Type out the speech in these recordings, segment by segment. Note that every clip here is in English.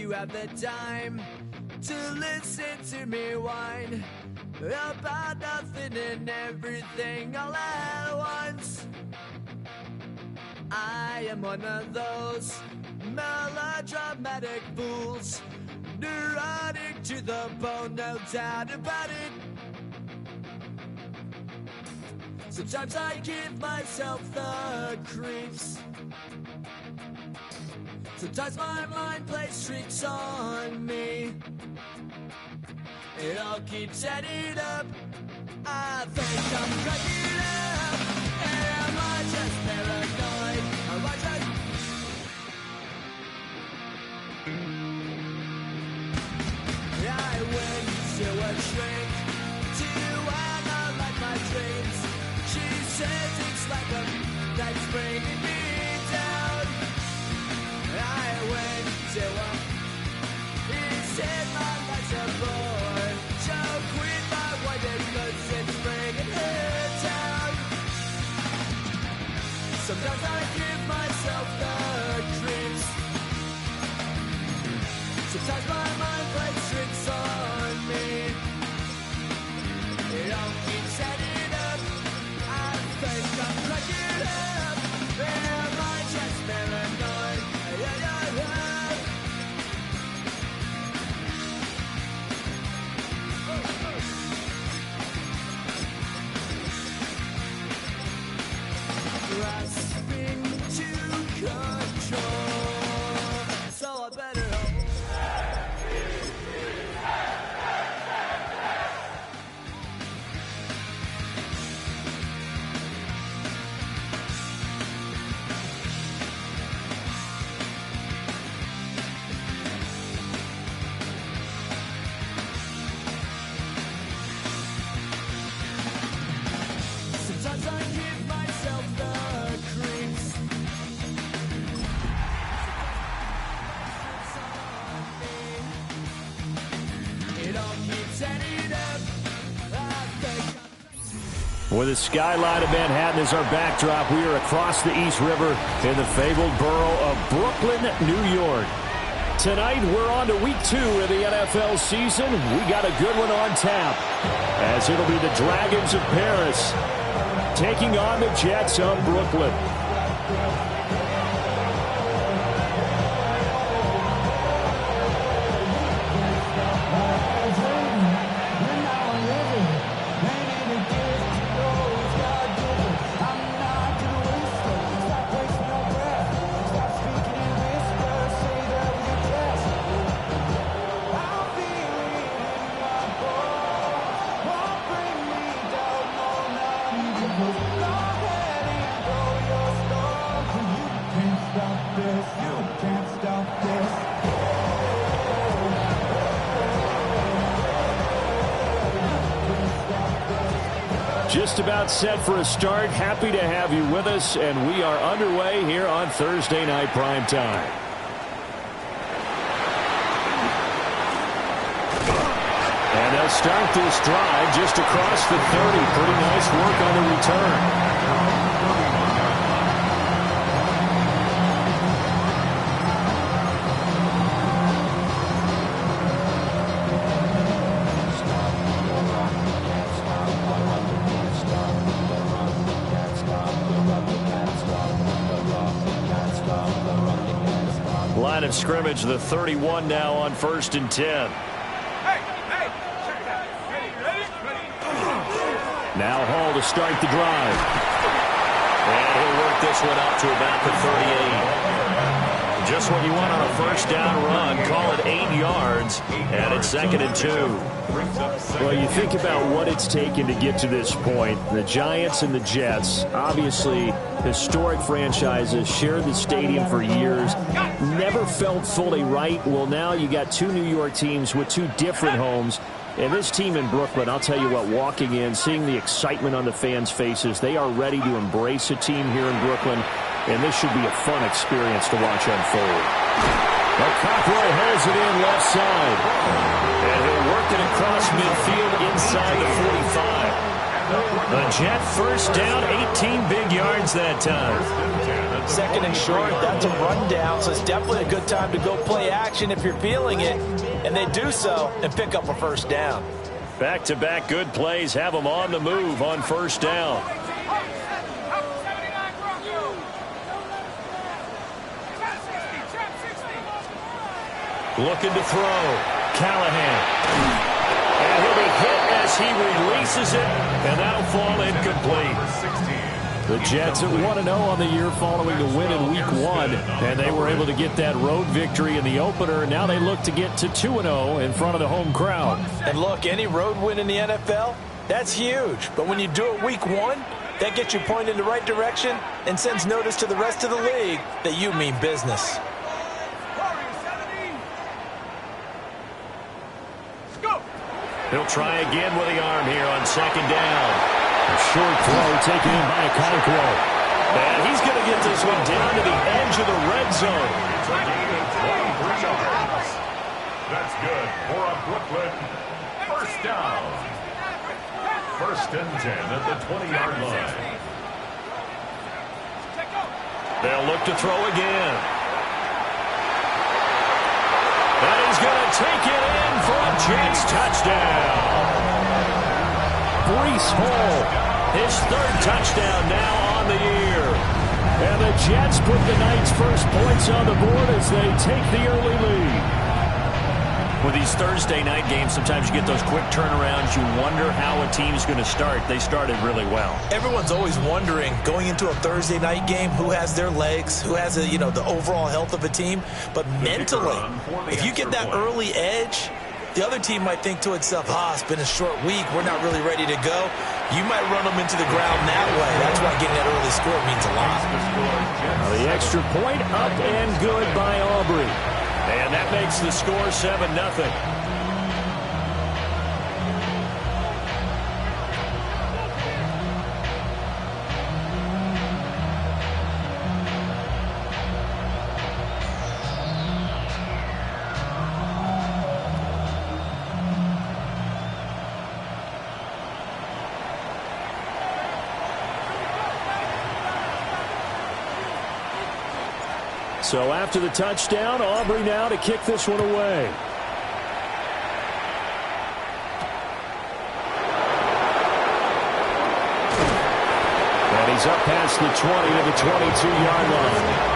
you have the time to listen to me whine about nothing and everything all at once. I am one of those melodramatic fools, neurotic to the bone, no doubt about it. Sometimes I give myself the creeps. Sometimes my mind plays tricks on me. It all keeps adding up. I think I'm cracking up. Am I just paranoid? Am I just... I went to a shrink to analyze my dreams. She says it's like a that's bringing me down. I went to a... He said my life's a bore. So quit my wife because it's bringing her down. Sometimes I give myself the creeps. Sometimes my mind plays tricks on me. It all keeps adding up. I think I'm cracking up. Am I just paranoid? Yeah, yeah, yeah. Grasping to control. So I better hope. Sometimes I give myself the creeps. It all keeps adding up. I think With the skyline of Manhattan as our backdrop, we are across the East River in the fabled borough of Brooklyn, New York. Tonight, we're on to week 2 of the NFL season. We got a good one on tap, as it'll be the Dragons of Paris taking on the Jets of Brooklyn. Just about set for a start. Happy to have you with us, and we are underway here on Thursday Night Primetime. And they'll start this drive just across the 30. Pretty nice work on the return. Line of scrimmage, the 31 now on 1st and 10. Now Hall to start the drive. And he'll work this one up to about the 38. Just what you want on a first down run. Call it 8 yards, and it's 2nd and 2. Well, you think about what it's taken to get to this point. The Giants and the Jets, obviously historic franchises, shared the stadium for years, never felt fully right. Well, now you got 2 New York teams with 2 different homes. And this team in Brooklyn, I'll tell you what, walking in, seeing the excitement on the fans' faces, they are ready to embrace a team here in Brooklyn, and this should be a fun experience to watch unfold. McCoy holds it in left side, and he'll work it across midfield inside the 45. A Jet first down, 18 big yards that time. Second and short, that's a rundown, so it's definitely a good time to go play action if you're feeling it. And they do so and pick up a first down. Back-to-back good plays have them on the move on first down. Looking to throw. Callahan. And he'll be hit as he releases it, and that'll fall incomplete. The Jets at 1-0 on the year following the win in Week 1, and they were able to get that road victory in the opener. Now they look to get to 2-0 in front of the home crowd. And look, any road win in the NFL, that's huge. But when you do it Week 1, that gets you pointed in the right direction and sends notice to the rest of the league that you mean business. He'll try again with the arm here on second down. A short throw taken in by Okonkwo. And he's going to get this one down to the edge of the red zone. That's good for a Brooklyn first down. First and 10 at the 20-yard line. They'll look to throw again. And he's going to take it in for a Jets touchdown. Breece Hall, his third touchdown now on the year. And the Jets put the night's first points on the board as they take the early lead. With these Thursday night games, sometimes you get those quick turnarounds. You wonder how a team's going to start. They started really well. Everyone's always wondering, going into a Thursday night game, who has their legs, who has the overall health of a team. But mentally, if you get that early edge, the other team might think to itself, it's been a short week, we're not really ready to go. You might run them into the ground that way. That's why getting that early score means a lot. Now the extra point up and good by Aubrey. And that makes the score 7-0. So after the touchdown, Aubrey now to kick this one away. And he's up past the 20 to the 22-yard line.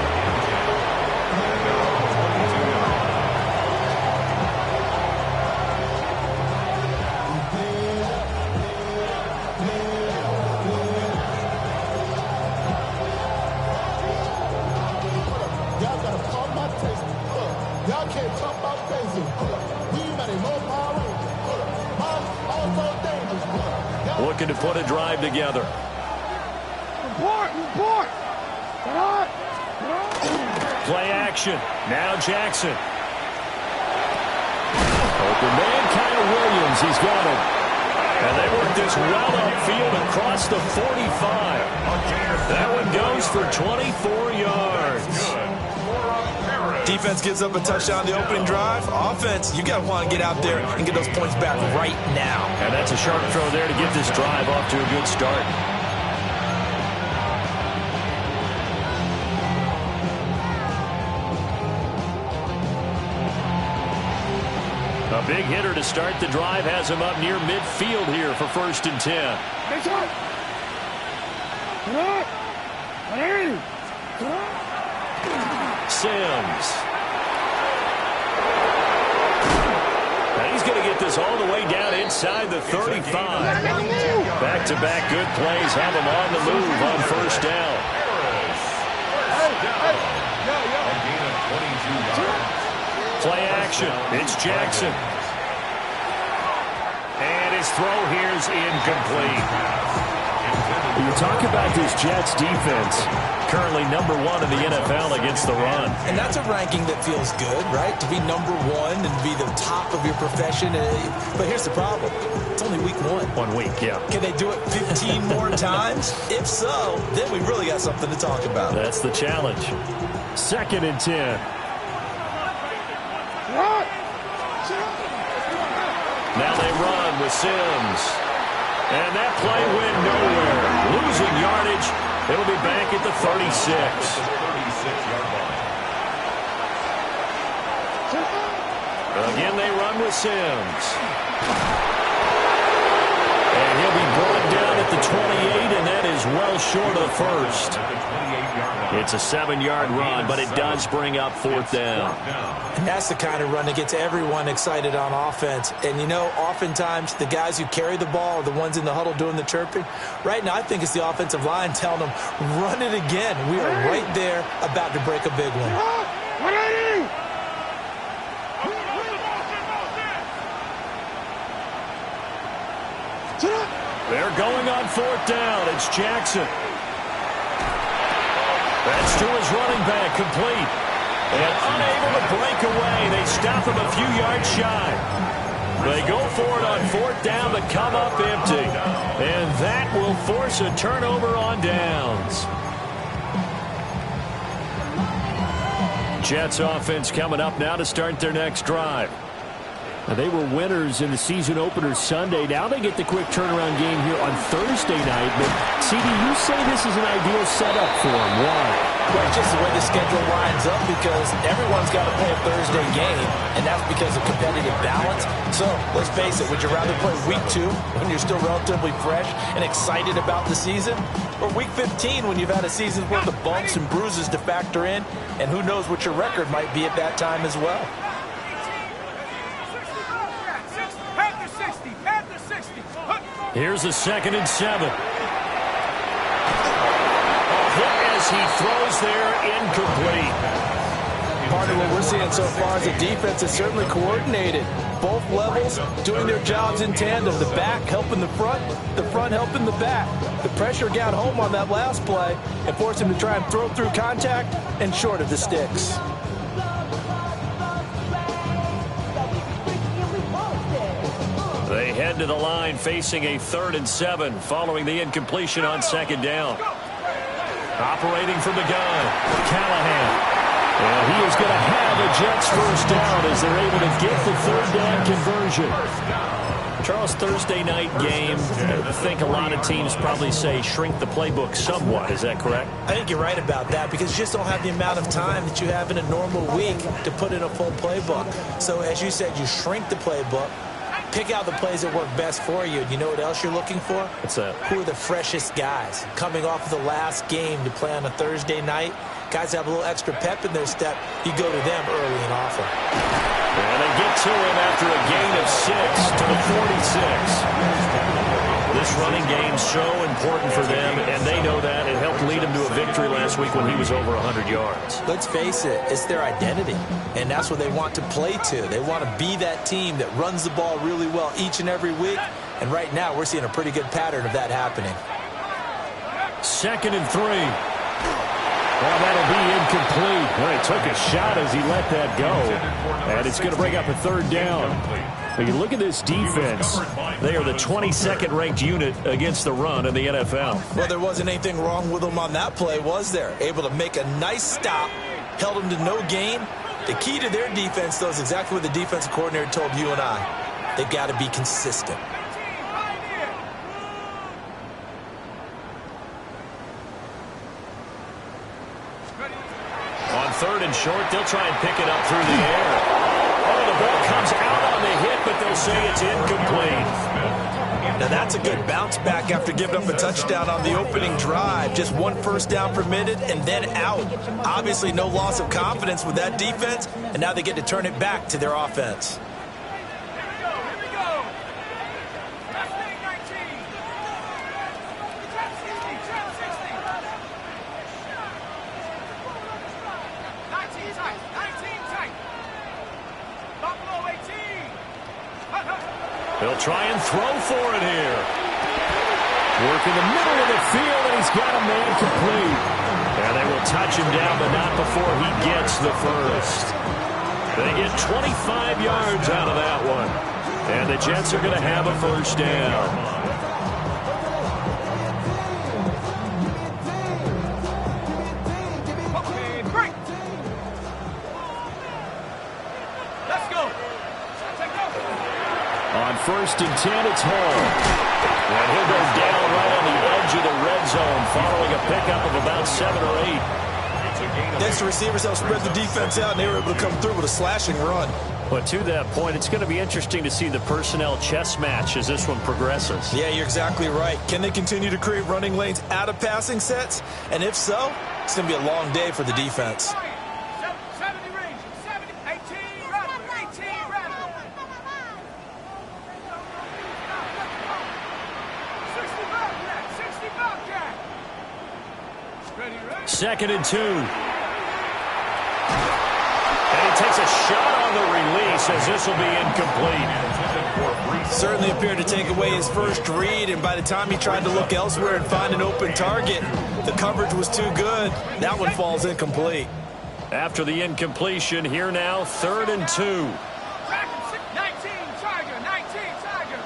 Looking to put a drive together. Play action. Now Jackson. Open man, Kyle Williams. He's got it. And they work this well upfield across the 45. That one goes for 24 yards. Defense gives up a touchdown the opening drive. Offense, you got to want to get out there and get those points back right now. And that's a sharp throw there to get this drive off to a good start. A big hitter to start the drive has him up near midfield here for first and 10. Sims. Now he's going to get this all the way down inside the 35. Back-to-back good plays have him on the move on first down. Play action. It's Jackson. And his throw here is incomplete. You talk about this Jets defense, currently number 1 in the NFL against the run. And that's a ranking that feels good, right? To be number 1 and be the top of your profession. But here's the problem. It's only week 1. 1 week, yeah. Can they do it 15 more times? If so, then we really got something to talk about. That's the challenge. Second and 10. Now they run with Sims. And that play went nowhere. Losing yardage, It'll be back at the 36. Again, they run with Sims. And he'll be brought down at the 28, and that is well short of the first. It's a 7-yard run, but it does bring up 4th down. And that's the kind of run that gets everyone excited on offense. And, you know, oftentimes the guys who carry the ball are the ones in the huddle doing the chirping. Right now, I think it's the offensive line telling them, run it again. We are right there about to break a big one. They're going on 4th down. It's Jackson. That's to his running back, complete. And unable to break away. They stop him a few yards shy. They go for it on 4th down, but come up empty. And that will force a turnover on downs. Jets offense coming up now to start their next drive. Now, they were winners in the season opener Sunday. Now they get the quick turnaround game here on Thursday night. But, CD, you say this is an ideal setup for them. Why? Well, it's just the way the schedule lines up because everyone's got to play a Thursday game, and that's because of competitive balance. So, let's face it, would you rather play week 2 when you're still relatively fresh and excited about the season, or week 15 when you've had a season's worth of bumps and bruises to factor in, and who knows what your record might be at that time as well? Here's a 2nd and 7. A hit as he throws there, incomplete. Part of what we're seeing so far is the defense is certainly coordinated. Both levels doing their jobs in tandem. The back helping the front helping the back. The pressure got home on that last play and forced him to try and throw through contact and short of the sticks. They head to the line facing a 3rd and 7 following the incompletion on 2nd down. Operating from the gun, Callahan. And he is going to have a Jets 1st down as they're able to get the 3rd down conversion. Charles, Thursday night game, I think a lot of teams probably say shrink the playbook somewhat. Is that correct? I think you're right about that because you just don't have the amount of time that you have in a normal week to put in a full playbook. So as you said, you shrink the playbook. Pick out the plays that work best for you. You know what else you're looking for? What's that? Who are the freshest guys? Coming off of the last game to play on a Thursday night, guys have a little extra pep in their step. You go to them early and often. And they get to him after a gain of 6 to the 46. This running game so important for them, and they know that. It helped lead them to a victory last week when he was over 100 yards. Let's face it, it's their identity, and that's what they want to play to. They want to be that team that runs the ball really well each and every week, and right now we're seeing a pretty good pattern of that happening. 2nd and 3. Well, that'll be incomplete. Well, he took a shot as he let that go, and it's going to bring up a 3rd down. When you look at this defense, they are the 22nd ranked unit against the run in the NFL. Well, there wasn't anything wrong with them on that play, was there? Able to make a nice stop, held them to no gain. The key to their defense, though, is exactly what the defensive coordinator told you and I. They've got to be consistent. On 3rd and short, they'll try and pick it up through the air. Oh, the ball comes out on the hit, but they'll say it's incomplete. Now that's a good bounce back after giving up a touchdown on the opening drive. Just 1 first down permitted and then out. Obviously no loss of confidence with that defense, and now they get to turn it back to their offense. They'll try and throw for it here. Work in the middle of the field, and he's got a man complete. And they will touch him down, but not before he gets the first. They get 25 yards out of that one. And the Jets are going to have a 1st down. On 1st and 10, it's Hall. And he'll go down right on the edge of the red red zone following a pickup of about 7 or 8. Next, receivers help spread the defense out, and they were able to come through with a slashing run. But to that point, it's going to be interesting to see the personnel chess match as this one progresses. Yeah, you're exactly right. Can they continue to create running lanes out of passing sets? And if so, it's going to be a long day for the defense. 70 range, 70, 18, rather, 18, rather. 60 Bobcat, 60 Bobcat. Ready, ready. 2nd and 2. And he takes a shot on the release as this will be incomplete. Certainly appeared to take away his first read, and by the time he tried to look elsewhere and find an open target, the coverage was too good. That one falls incomplete. After the incompletion, here now, 3rd and 2. 19, Tiger, 19, Tiger.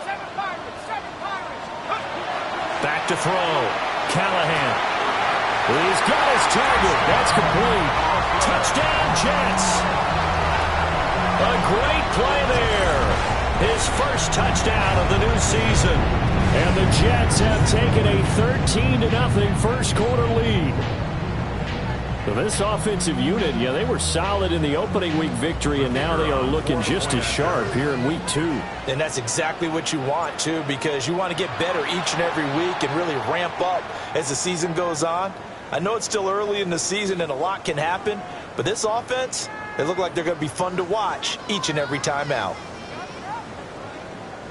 7 Pirates, 7 Pirates. Back to throw. Callahan. He's got his target. That's complete. Touchdown, Jets. A great play there. His first touchdown of the new season. And the Jets have taken a 13-0 first quarter lead. So this offensive unit, yeah, they were solid in the opening week victory, and now they are looking just as sharp here in week 2. And that's exactly what you want, too, because you want to get better each and every week and really ramp up as the season goes on. I know it's still early in the season and a lot can happen, but this offense, they look like they're going to be fun to watch each and every time out.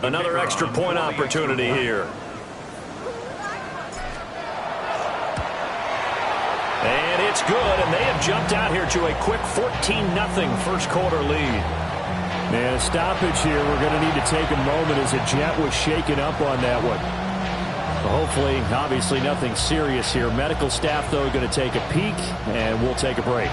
Another extra point opportunity here. And it's good, and they have jumped out here to a quick 14-0 first quarter lead. Man, a stoppage here. We're going to need to take a moment as a Jet was shaken up on that one. Hopefully, obviously, nothing serious here. Medical staff, though, going to take a peek, and we'll take a break.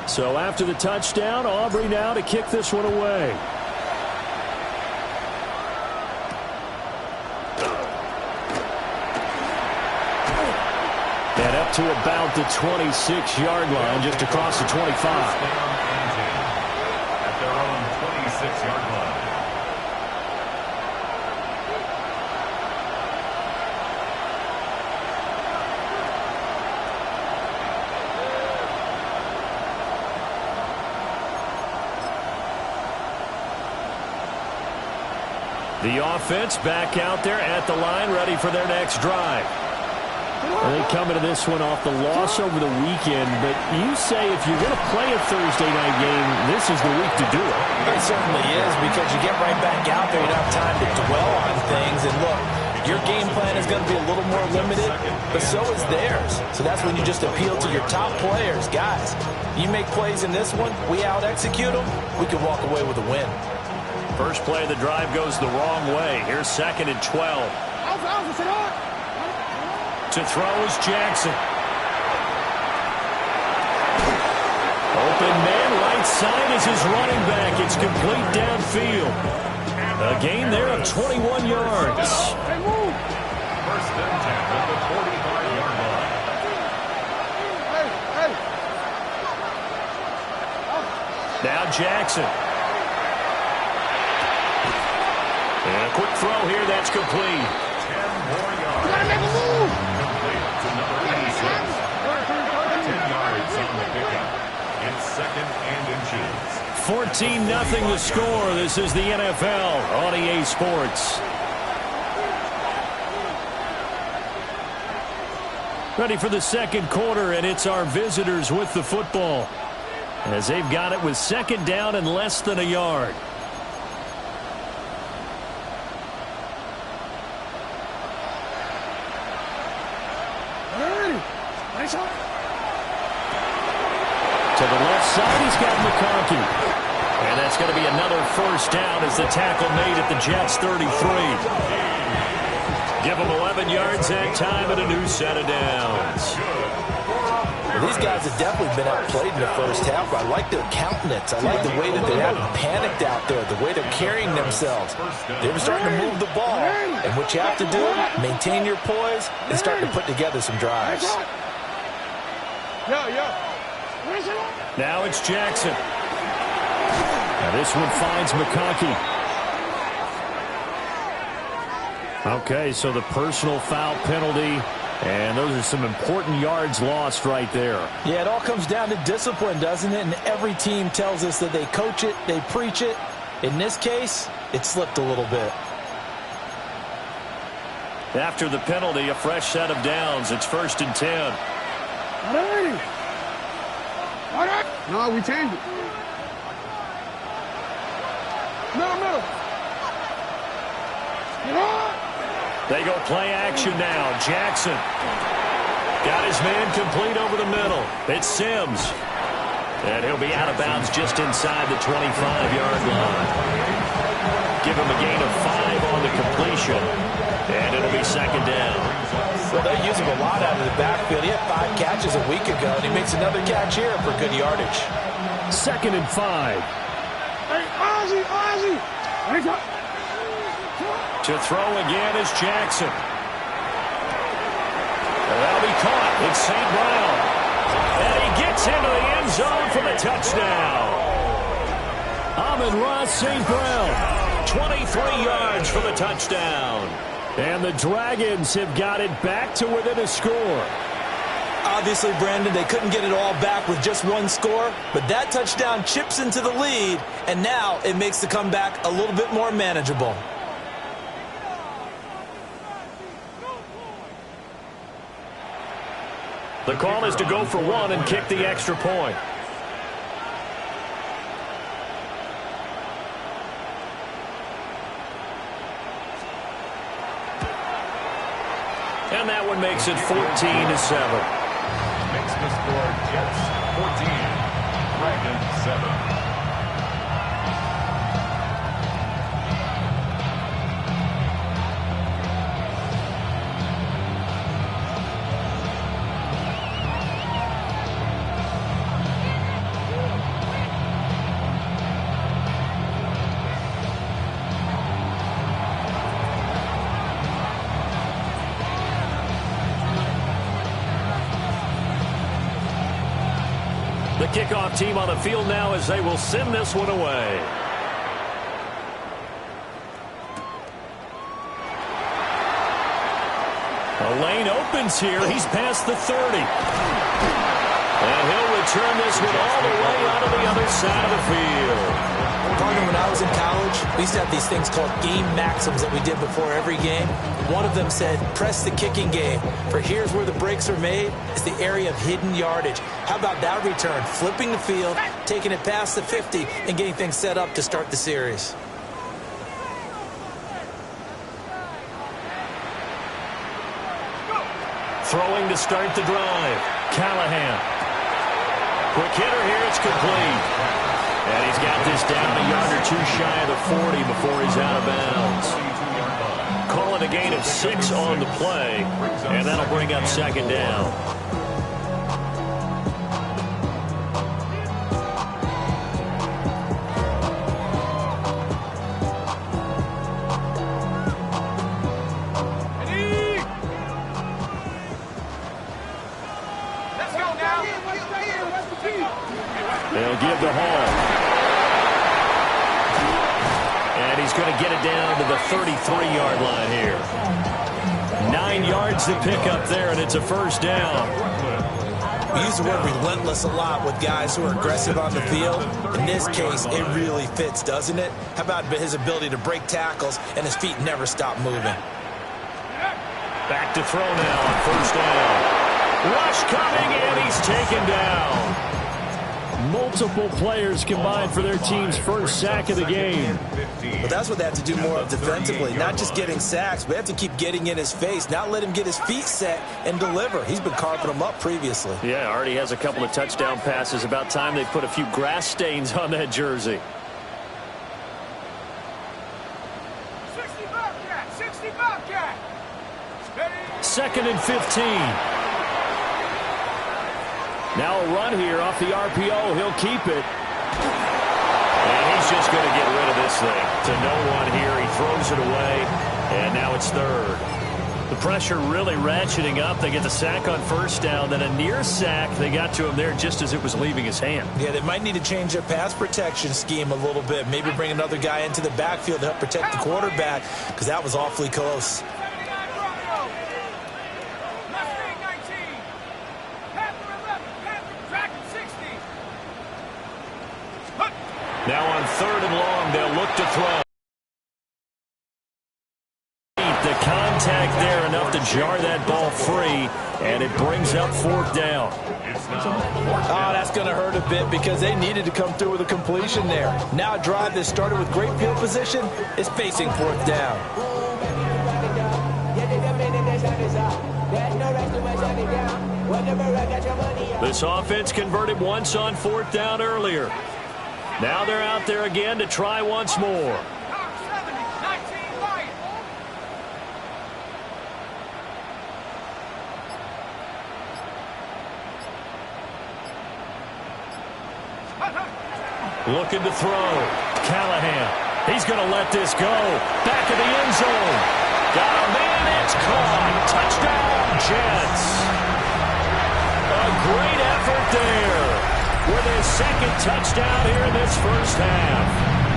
So after the touchdown, Aubrey now to kick this one away. And up to about the 26-yard line, just across the 25. At their own 26-yard line. The offense back out there at the line, ready for their next drive. And they come into this one off the loss over the weekend, but you say if you're going to play a Thursday night game, this is the week to do it. It certainly is, because you get right back out there, you don't have time to dwell on things. And look, your game plan is going to be a little more limited, but so is theirs. So that's when you just appeal to your top players. Guys, you make plays in this one, we out-execute them, we can walk away with a win. First play of the drive goes the wrong way. Here's 2nd and 12. To throw is Jackson. Open man, right side is his running back. It's complete downfield. A gain there of 21 yards. First and 10 at the 45-yard line. Now Jackson. And a quick throw here, that's complete. 10 more yards. Complete to number 86. 10 yards on the pickup. It's 2nd and inches. 14-0 the score. This is the NFL on EA Sports. Ready for the second quarter, and it's our visitors with the football, as they've got it with 2nd down and less than a yard. To the left side, he's got McConkey. And that's going to be another first down as the tackle made at the Jets' 33. Give them 11 yards that time and a new set of downs. Well, these guys have definitely been outplayed in the first half, but I like their countenance. I like the way that they haven't panicked out there, the way they're carrying themselves. They've been starting to move the ball. And what you have to do, maintain your poise and start to put together some drives. Now it's Jackson. Now this one finds McConkey. Okay, so the personal foul penalty, and those are some important yards lost right there. Yeah, it all comes down to discipline, doesn't it? And every team tells us that they coach it, they preach it. In this case, it slipped a little bit. After the penalty, a fresh set of downs. It's 1st and 10. No, we changed it. Middle. They go play action now. Jackson got his man complete over the middle. It's Sims. And he'll be out of bounds just inside the 25-yard line. Give him a gain of 5 on the completion. And it'll be 2nd down. Well, they use him a lot out of the backfield. He had 5 catches a week ago, and he makes another catch here for good yardage. 2nd and 5. Hey, Ozzy. To throw again is Jackson. That'll be caught. It's St. Brown. And he gets into the end zone for the touchdown. Amon-Ra St. Brown. 23 yards for the touchdown. And the Dragons have got it back to within a score. Obviously, Brandon, they couldn't get it all back with just one score, but that touchdown chips into the lead, and now it makes the comeback a little bit more manageable. The call is to go for 1 and kick the extra point. And that one makes it 14-7. Makes the score Jets 14, Dragons 7. The kickoff team on the field now as they will send this one away. A lane opens here. He's past the 30. And he'll return this one all the way out of the other side of the field. Partner, when I was in college, we used to have these things called game maxims that we did before every game. One of them said, press the kicking game. For here's where the breaks are made, is the area of hidden yardage. How about that return? Flipping the field, taking it past the 50, and getting things set up to start the series. Throwing to start the drive. Callahan. Quick hitter here. It's complete. And he's got this down a yard or 2 shy of the 40 before he's out of bounds. Calling a gain of 6 on the play. And that'll bring up 2nd down. They'll give the Hall. And he's going to get it down to the 33-yard line here. 9 yards to pick up there, and it's a 1st down. We use the word relentless a lot with guys who are aggressive on the field. In this case, it really fits, doesn't it? How about his ability to break tackles and his feet never stop moving? Back to throw now on 1st down. Rush coming, and he's taken down. Multiple players combined for their team's first sack of the game. But that's what they have to do more of defensively, not just getting sacks, but they have to keep getting in his face, not let him get his feet set and deliver. He's been carving them up previously. Yeah, already has a couple of touchdown passes. About time they put a few grass stains on that jersey. 2nd and 15. Now a run here off the RPO. He'll keep it. And he's just going to get rid of this thing. To no one here. He throws it away. And now it's 3rd. The pressure really ratcheting up. They get the sack on first down, then a near sack. They got to him there just as it was leaving his hand. Yeah, they might need to change their pass protection scheme a little bit. Maybe bring another guy into the backfield to help protect the quarterback, because that was awfully close. Now on 3rd and long, they'll look to throw. The contact there enough to jar that ball free, and it brings up 4th down. Oh, that's going to hurt a bit because they needed to come through with a completion there. Now a drive that started with great field position is facing 4th down. This offense converted once on 4th down earlier. Now they're out there again to try once more. Looking to throw. Callahan. He's going to let this go. Back of the end zone. Got a man. It's caught. Touchdown, Jets. A great effort there with his 2nd touchdown here in this first half.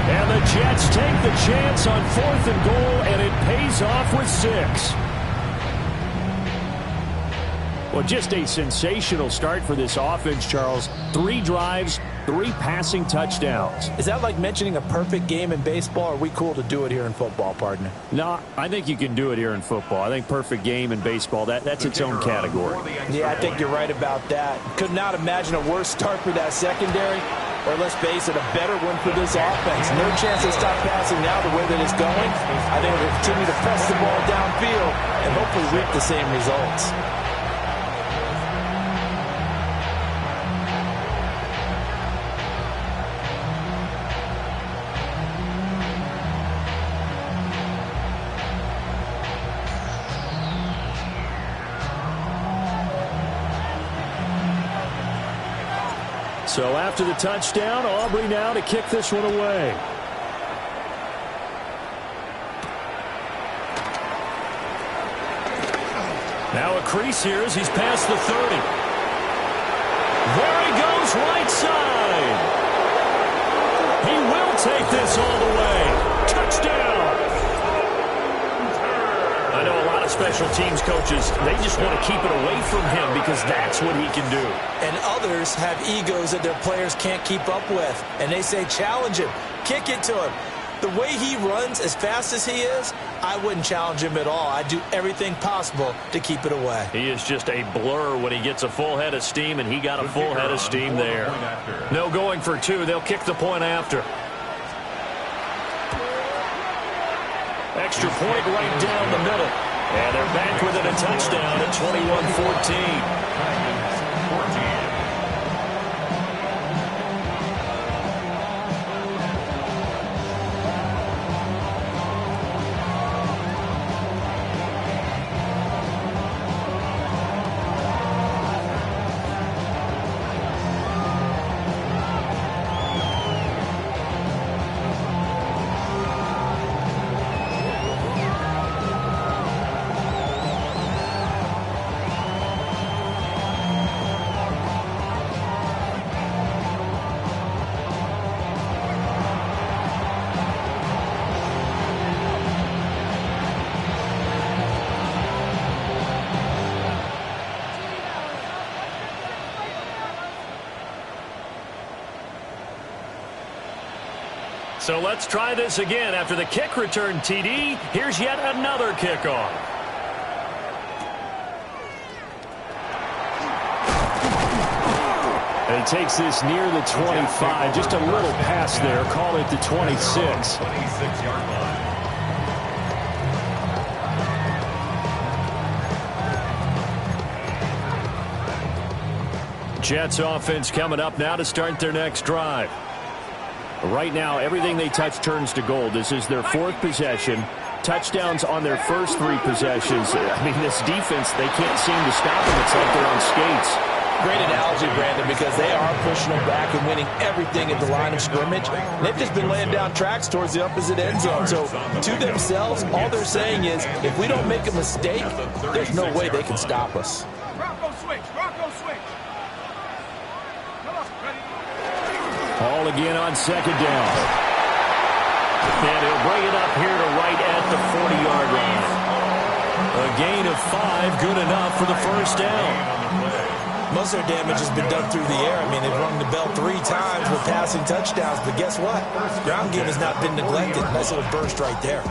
And the Jets take the chance on 4th and goal, and it pays off with 6. Well, just a sensational start for this offense, Charles. 3 drives, 3 passing touchdowns. Is that like mentioning a perfect game in baseball, or are we cool to do it here in football, partner? No, I think you can do it here in football. I think perfect game in baseball, that's its own category. Yeah, I think you're right about that. Could not imagine a worse start for that secondary, or let's face it, a better one for this offense. No chance to stop passing now the way that it's going. I think we'll continue to press the ball downfield and hopefully reap the same results. So after the touchdown, Aubrey now to kick this one away. Now a crease here as he's past the 30. There he goes, right side. He will take this all the way. Touchdown. I know a lot of special teams coaches, they just want to keep it away from him because that's what he can do. And others have egos that their players can't keep up with. And they say, challenge him, kick it to him. The way he runs as fast as he is, I wouldn't challenge him at all. I'd do everything possible to keep it away. He is just a blur when he gets a full head of steam, and he got a full head of steam there. No going for 2. They'll kick the point after. Extra point right down the middle. And they're back within a touchdown at 21-14. So let's try this again. After the kick return TD, here's yet another kickoff. And he takes this near the 25. Just a little pass there. Call it the 26. 26-yard line. Jets offense coming up now to start their next drive. Right now, everything they touch turns to gold. This is their 4th possession. Touchdowns on their first 3 possessions. I mean, this defense, they can't seem to stop them. It's like they're on skates. Great analogy, Brandon, because they are pushing them back and winning everything at the line of scrimmage. They've just been laying down tracks towards the opposite end zone. So to themselves, all they're saying is, if we don't make a mistake, there's no way they can stop us. Rocco switch. Rocco switch. Come on, ready? Ball again on second down. And he'll bring it up here to right at the 40-yard line. A gain of 5, good enough for the first down. Most of their damage has been done through the air. I mean, they've rung the bell 3 times with passing touchdowns, but guess what? Ground game has not been neglected. Nice little burst right there.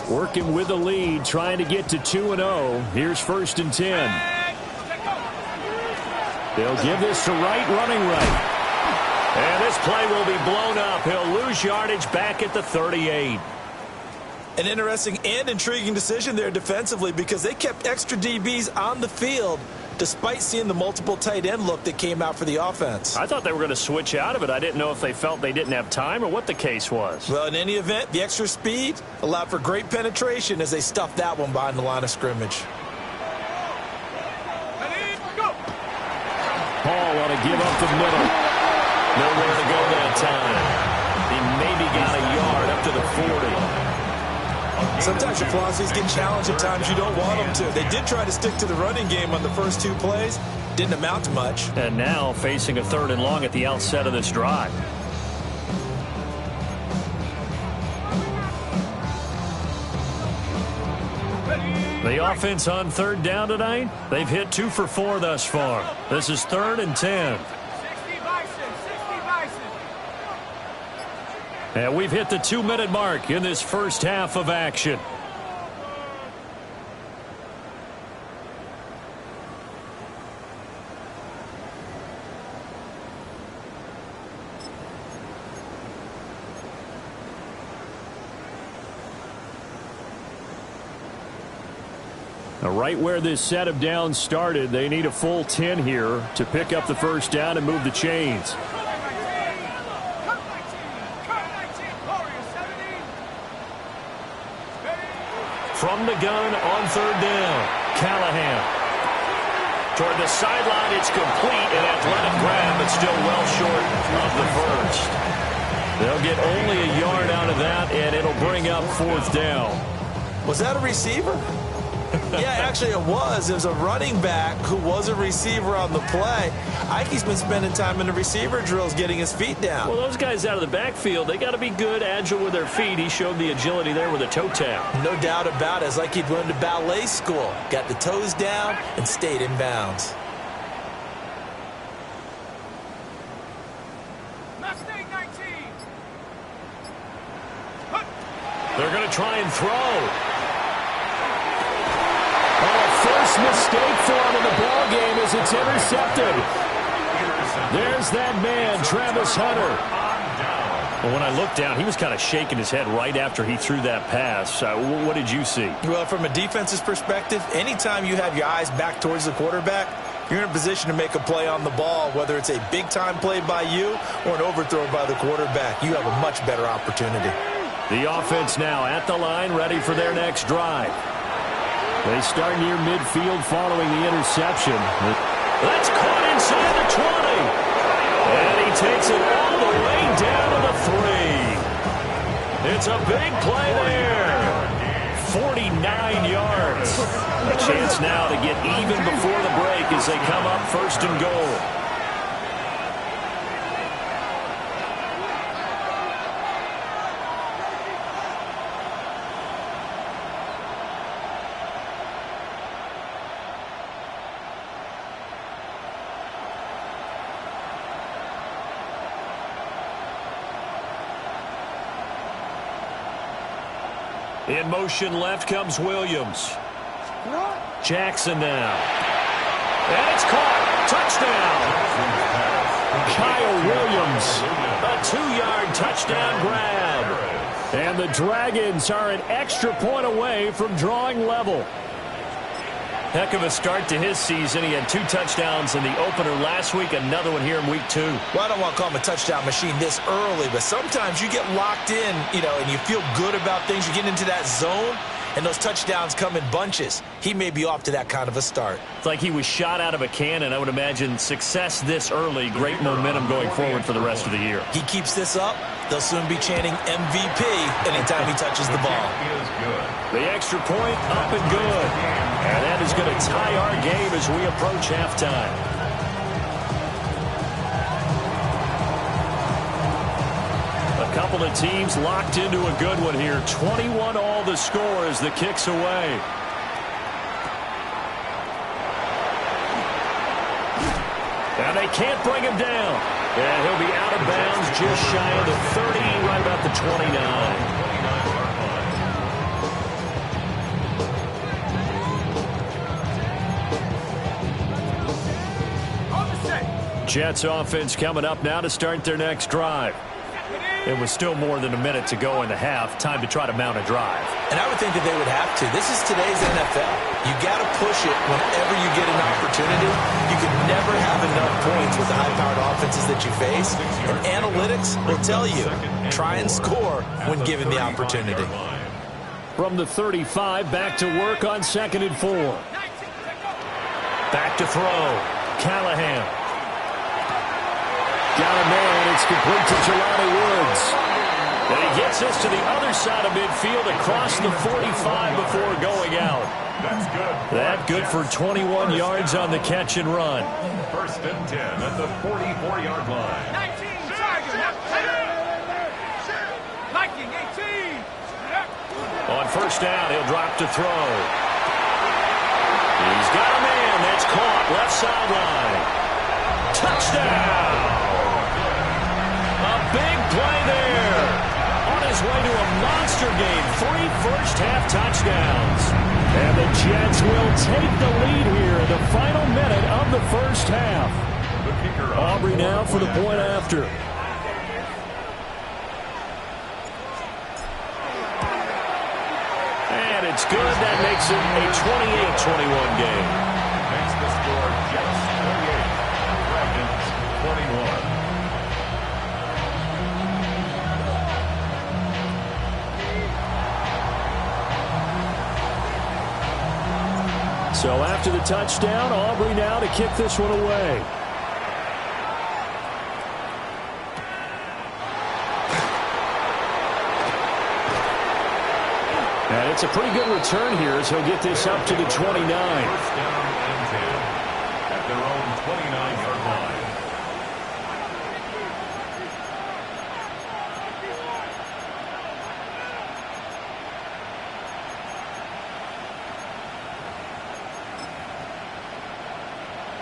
Working with the lead, trying to get to 2-0. Here's 1st and 10. They'll give this to Wright, running right. And this play will be blown up. He'll lose yardage back at the 38. An interesting and intriguing decision there defensively, because they kept extra DBs on the field despite seeing the multiple tight end look that came out for the offense. I thought they were going to switch out of it. I didn't know if they felt they didn't have time or what the case was. Well, in any event, the extra speed allowed for great penetration as they stuffed that one behind the line of scrimmage. Paul want to give up the middle. Nowhere to go that time. He maybe got a yard up to the 40. Sometimes your philosophies get challenged at times you don't want them to. They did try to stick to the running game on the first 2 plays. Didn't amount to much. And now facing a 3rd and long at the outset of this drive. The offense on 3rd down tonight, they've hit 2 for 4 thus far. This is 3rd and 10. 60 Bison. And we've hit the 2-minute mark in this first half of action. Now, right where this set of downs started, they need a full 10 here to pick up the first down and move the chains. From the gun on 3rd down, Callahan. Toward the sideline, it's complete, an athletic grab, but still well short of the first. They'll get only a yard out of that, and it'll bring up 4th down. Was that a receiver? Yeah, actually it was. It was a running back who was a receiver on the play. Ike's been spending time in the receiver drills getting his feet down. Well, those guys out of the backfield, they got to be good, agile with their feet. He showed the agility there with a toe tap. No doubt about it. It's like he'd learned to ballet school. Got the toes down and stayed in bounds. Mustang 19. They're going to try and throw. First mistake for him in the ball game as it's intercepted. There's that man, Travis Hunter. Well, when I looked down, he was kind of shaking his head right after he threw that pass. What did you see? Well, from a defense's perspective, anytime you have your eyes back towards the quarterback, you're in a position to make a play on the ball, whether it's a big-time play by you or an overthrow by the quarterback. You have a much better opportunity. The offense now at the line, ready for their next drive. They start near midfield following the interception. That's caught inside the 20. And he takes it all the way down to the 3. It's a big play there. 49 yards. A chance now to get even before the break as they come up 1st and goal. In motion left comes Williams. Jackson now. And it's caught. Touchdown. Kyle Williams. A 2-yard touchdown grab. And the Dragons are an extra point away from drawing level. Heck of a start to his season. He had 2 touchdowns in the opener last week, another one here in week 2. Well, I don't want to call him a touchdown machine this early, but sometimes you get locked in, and you feel good about things. You get into that zone, and those touchdowns come in bunches. He may be off to that kind of a start. It's like he was shot out of a cannon. I would imagine success this early, great momentum going forward for the rest of the year. He keeps this up, they'll soon be chanting MVP anytime he touches the ball. The extra point up and good. And that is going to tie our game as we approach halftime. A couple of teams locked into a good one here. 21 all the score as the kick's away. And they can't bring him down. And he'll be out of bounds just shy of the 30, right about the 29. Jets offense coming up now to start their next drive. It was still more than a minute to go in the half. Time to try to mount a drive. And I would think that they would have to. This is today's NFL. You got to push it whenever you get an opportunity. You can never have enough points with the high-powered offenses that you face. And analytics will tell you, try and score when given the opportunity. From the 35, back to work on 2nd and 4. Back to throw. Callahan. Got a man. It's complete to Jelani Woods. And he gets this to the other side of midfield across the 45 before going out. That's good. That good for 21 yards on the catch and run. 1st and 10 at the 44-yard line. 19, Tiger. Viking, 18. On 1st down, he'll drop to throw. He's got a man. That's caught. Left sideline. Touchdown. A big play there. On his way to a monster game. 3 first-half touchdowns. And the Jets will take the lead here in the final minute of the first half. Aubrey now for the point after. And it's good. That makes it a 28-21 game. Makes the score Jets 28, Dragons 21. So after the touchdown, Aubrey now to kick this one away. And it's a pretty good return here as he'll get this up to the 29. 1st down and 10 at their own 29-yard line.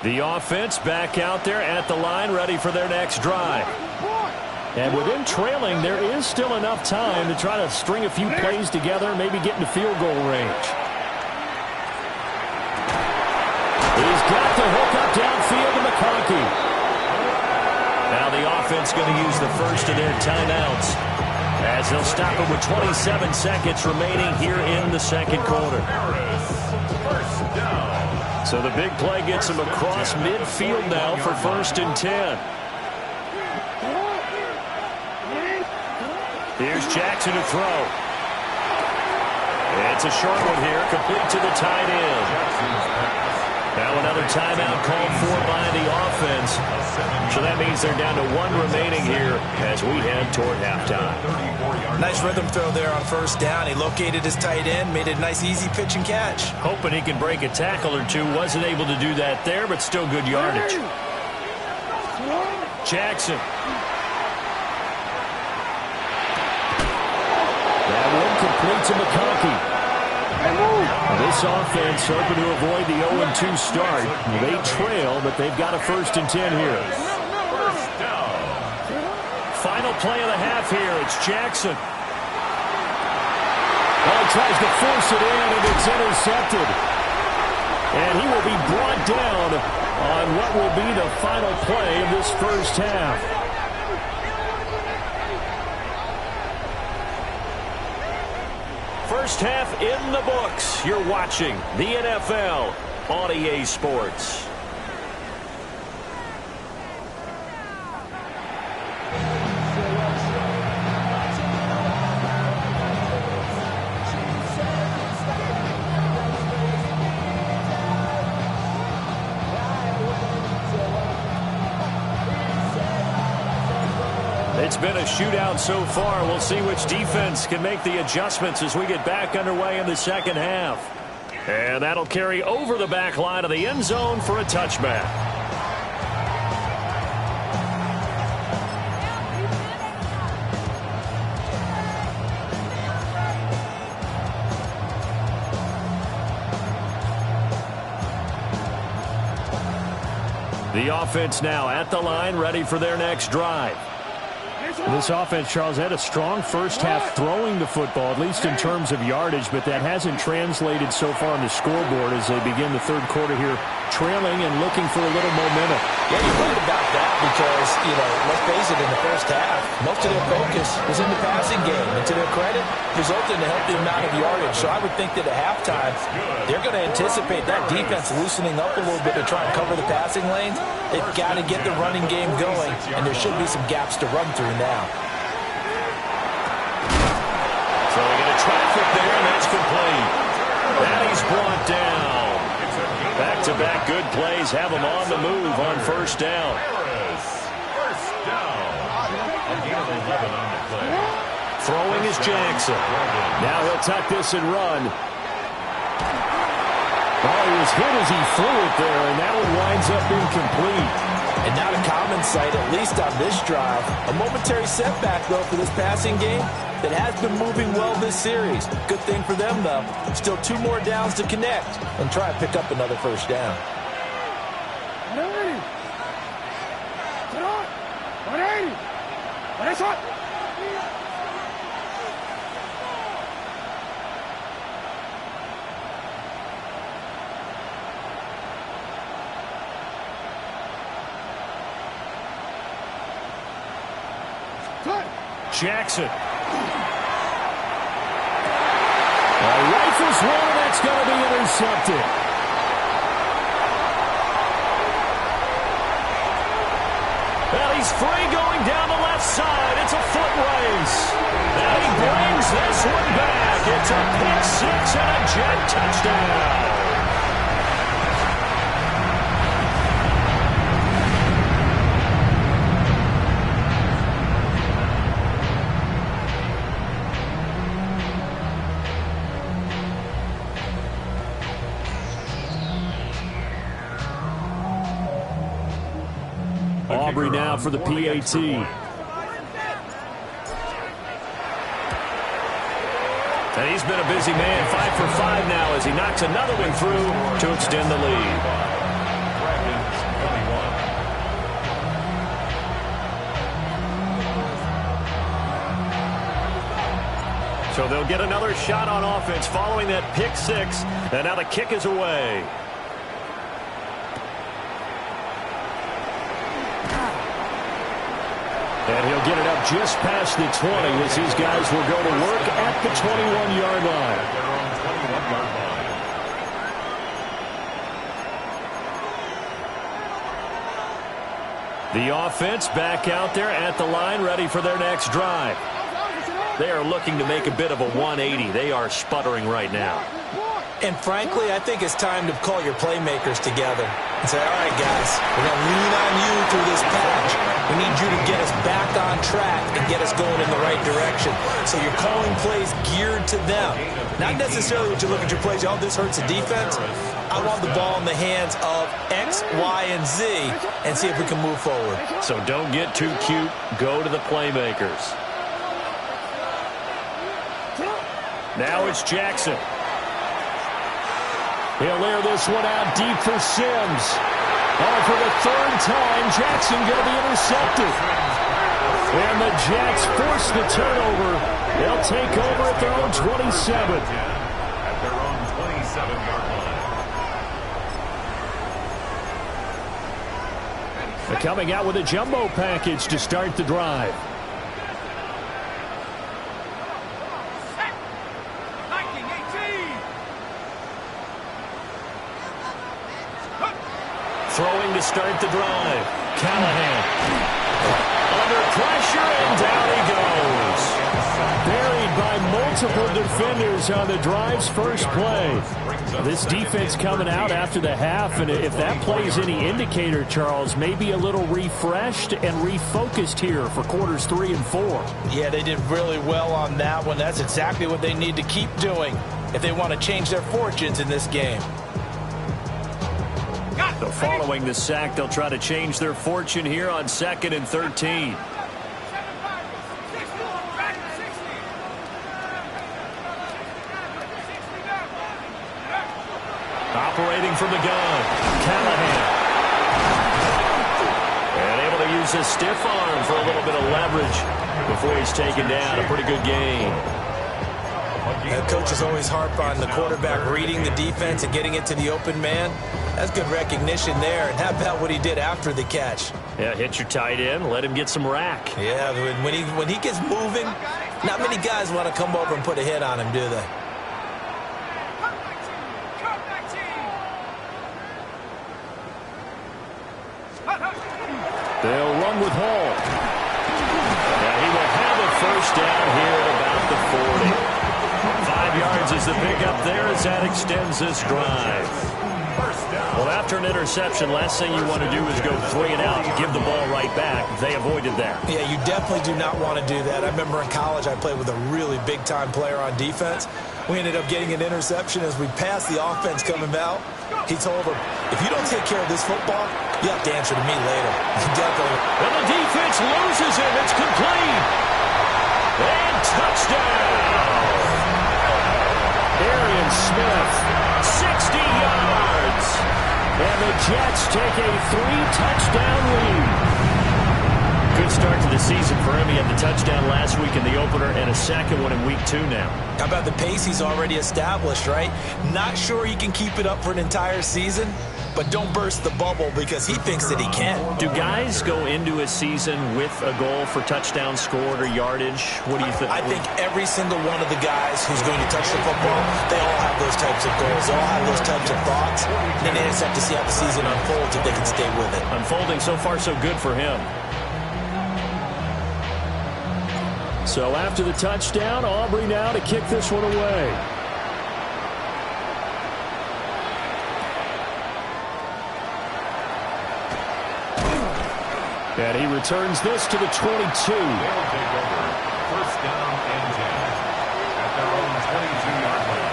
The offense back out there at the line, ready for their next drive. And with them trailing, there is still enough time to try to string a few plays together and maybe get into field goal range. He's got the hook up downfield to McConkey. Now the offense going to use the first of their timeouts as they'll stop it with 27 seconds remaining here in the 2nd quarter. First down. So the big play gets him across midfield now for 1st and 10. Here's Jackson to throw. It's a short one here, complete to the tight end. Now another timeout called for by the offense. So that means they're down to 1 remaining here as we head toward halftime. Nice rhythm throw there on 1st down. He located his tight end, made it a nice easy pitch and catch. Hoping he can break a tackle or two. Wasn't able to do that there, but still good yardage. Jackson. That one complete to McConkey. This offense hoping to avoid the 0-2 start. They trail, but they've got a 1st and 10 here. First down. Final play of the half here. It's Jackson. Oh, tries to force it in, and it's intercepted. And he will be brought down on what will be the final play of this first half. First half in the books. You're watching the NFL on EA Sports. It's been a shootout so far. We'll see which defense can make the adjustments as we get back underway in the second half. And that'll carry over the back line of the end zone for a touchback. The offense now at the line, ready for their next drive. This offense, Charles, had a strong first half throwing the football, at least in terms of yardage, but that hasn't translated so far on the scoreboard as they begin the third quarter here, trailing and looking for a little momentum. Yeah, you're right about that because, let's face it, in the first half, most of their focus was in the passing game. And to their credit, resulted in a healthy amount of yardage. So I would think that at halftime, they're going to anticipate that defense loosening up a little bit to try and cover the passing lanes. They've got to get the running game going, and there should be some gaps to run through now. So they get a traffic there, and that's complete. And he's brought down. Back-to-back good plays have him on the move on first down. First down. A gain of 11 on the play. Throwing is Jackson. Now he'll tuck this and run. Oh, he was hit as he threw it there, and that one winds up incomplete. And not a common sight, at least on this drive. A momentary setback, though, for this passing game that has been moving well this series. Good thing for them, though. Still 2 more downs to connect and try to pick up another first down. Jackson. Rifles one, and that's going to be intercepted. Well, he's free going down the left side. It's a foot race. And he brings this one back. It's a pick six and a Jet touchdown. Aubrey now for the PAT. And he's been a busy man, 5 for 5 now as he knocks another one through to extend the lead. So they'll get another shot on offense following that pick six, and now the kick is away. And he'll get it up just past the 20 as these guys will go to work at the 21-yard line. The offense back out there at the line, ready for their next drive. They are looking to make a bit of a 180. They are sputtering right now. And frankly, I think it's time to call your playmakers together and say, all right, guys, we're going to lean on you through this patch. We need you to get us back on track and get us going in the right direction. So you're calling plays geared to them. Not necessarily what you look at your plays, oh, this hurts the defense. I want the ball in the hands of X, Y, and Z and see if we can move forward. So don't get too cute. Go to the playmakers. Now it's Jackson. He'll layer this one out deep for Sims. Oh, for the third time, Jackson going to be intercepted. And the Jets force the turnover. They'll take over at their own 27. At their own 27-yard line. They're coming out with a jumbo package to start the drive. Throwing to start the drive. Callahan. Under pressure, and down he goes. Buried by multiple defenders on the drive's first play. This defense coming out after the half, and if that plays any indicator, Charles, maybe a little refreshed and refocused here for quarters 3 and 4. Yeah, they did really well on that one. That's exactly what they need to keep doing if they want to change their fortunes in this game. So following the sack, they'll try to change their fortune here on 2nd and 13. Operating from the gun, Callahan. And able to use his stiff arm for a little bit of leverage before he's taken down. A pretty good game. Coaches always harp on the quarterback reading the defense and getting it to the open man. That's good recognition there. And how about what he did after the catch? Yeah, hit your tight end, let him get some rack. Yeah, when he gets moving, not many guys want to come over and put a hit on him, do they? They'll run with Hall. Yeah, he will have a first down here at about the 40. 5 yards is the pickup there as that extends this drive. Well, after an interception, last thing you want to do is go 3 and out and give the ball right back. They avoided that. Yeah, you definitely do not want to do that. I remember in college I played with a really big-time player on defense. We ended up getting an interception as we passed the offense coming out. He told him, if you don't take care of this football, you have to answer to me later. Definitely. And the defense loses him. It's complete. And touchdown. Arian Smith, 60 yards. And the Jets take a 3-touchdown lead. Good start to the season for him. He had the touchdown last week in the opener and a second one in week 2 now. How about the pace he's already established, right? Not sure he can keep it up for an entire season, but don't burst the bubble because he thinks that he can. Do guys go into a season with a goal for touchdown scored or yardage? What do you think? I think every single one of the guys who's going to touch the football, they all have those types of goals. They all have those types of thoughts. And then they just have to see how the season unfolds if they can stay with it. Unfolding so far so good for him. So after the touchdown, Aubrey now to kick this one away. And he returns this to the 22. They'll take over. First down and 10 at their own 22-yard line.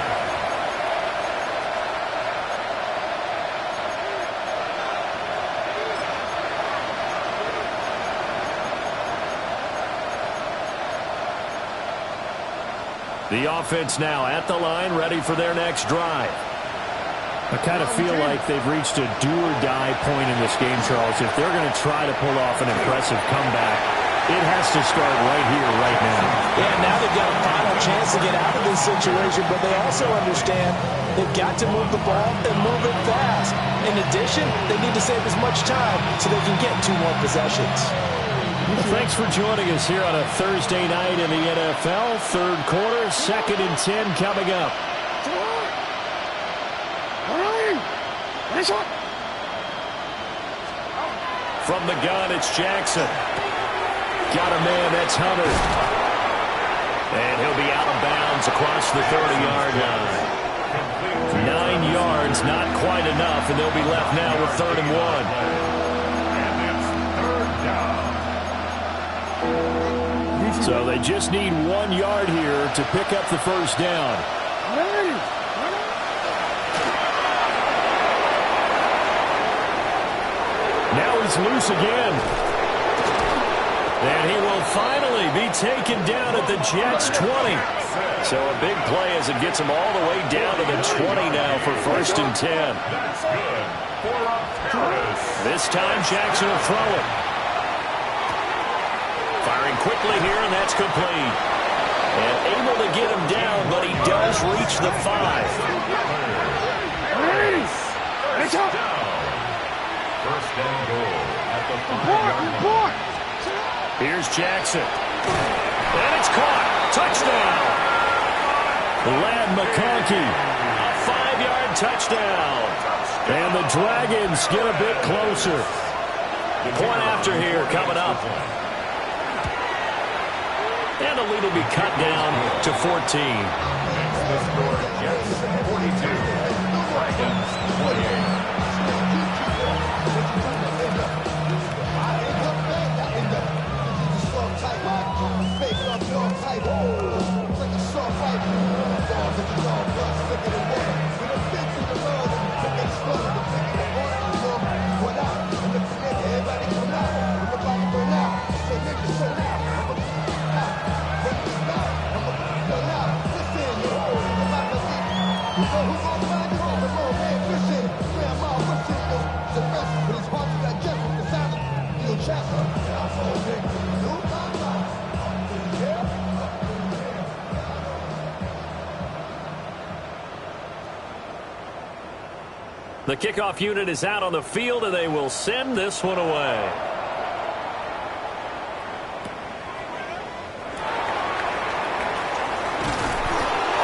The offense now at the line, ready for their next drive. I kind of feel like they've reached a do-or-die point in this game, Charles. If they're going to try to pull off an impressive comeback, it has to start right here, right now. Yeah, now they've got a final chance to get out of this situation, but they also understand they've got to move the ball and move it fast. In addition, they need to save as much time so they can get 2 more possessions. Well, thanks for joining us here on a Thursday night in the NFL. Third quarter, 2nd and 10 coming up. From the gun, it's Jackson. Got a man, that's Hunter. And he'll be out of bounds across the 30-yard line. 9 yards, not quite enough, and they'll be left now with 3rd and 1. So they just need 1 yard here to pick up the first down. Now he's loose again. And he will finally be taken down at the Jets' 20. So a big play as it gets him all the way down to the 20 now for 1st and 10. This time Jackson will throw it. Firing quickly here, and that's complete. And able to get him down, but he does reach the 5. First and goal at the 5-yard line. Here's Jackson. And it's caught. Touchdown. Lad McConkey. A 5-yard touchdown. And the Dragons get a bit closer. Point after here coming up. And the lead will be cut down to 14. Makes the score Jets 42, Dragons 28. The kickoff unit is out on the field, and they will send this one away.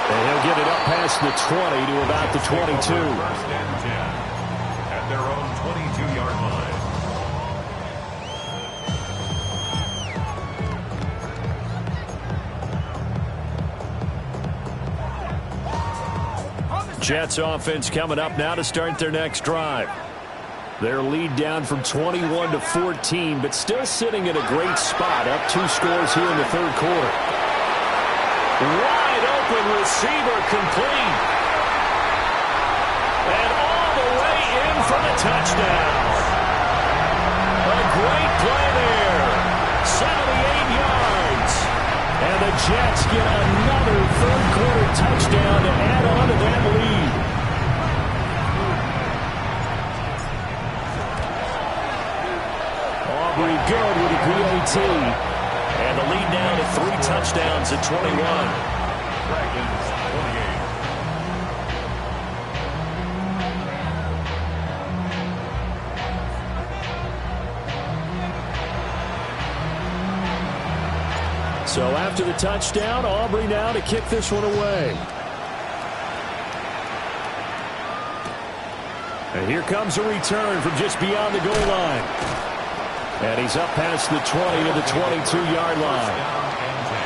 And he'll get it up past the 20 to about the 22. First and 10 at their own 22-yard line. Jets offense coming up now to start their next drive. Their lead down from 21 to 14, but still sitting in a great spot, up 2 scores here in the third quarter. Wide open receiver complete. And all the way in for the touchdown. A great play there. 78 yards. And the Jets get another third quarter touchdown to add on to that lead. Aubrey good with a PAT. And the lead down to 3 touchdowns at 21. Dragons 28. So after the touchdown, Aubrey now to kick this one away. And here comes a return from just beyond the goal line. And he's up past the 20 to the 22-yard line. Down and 10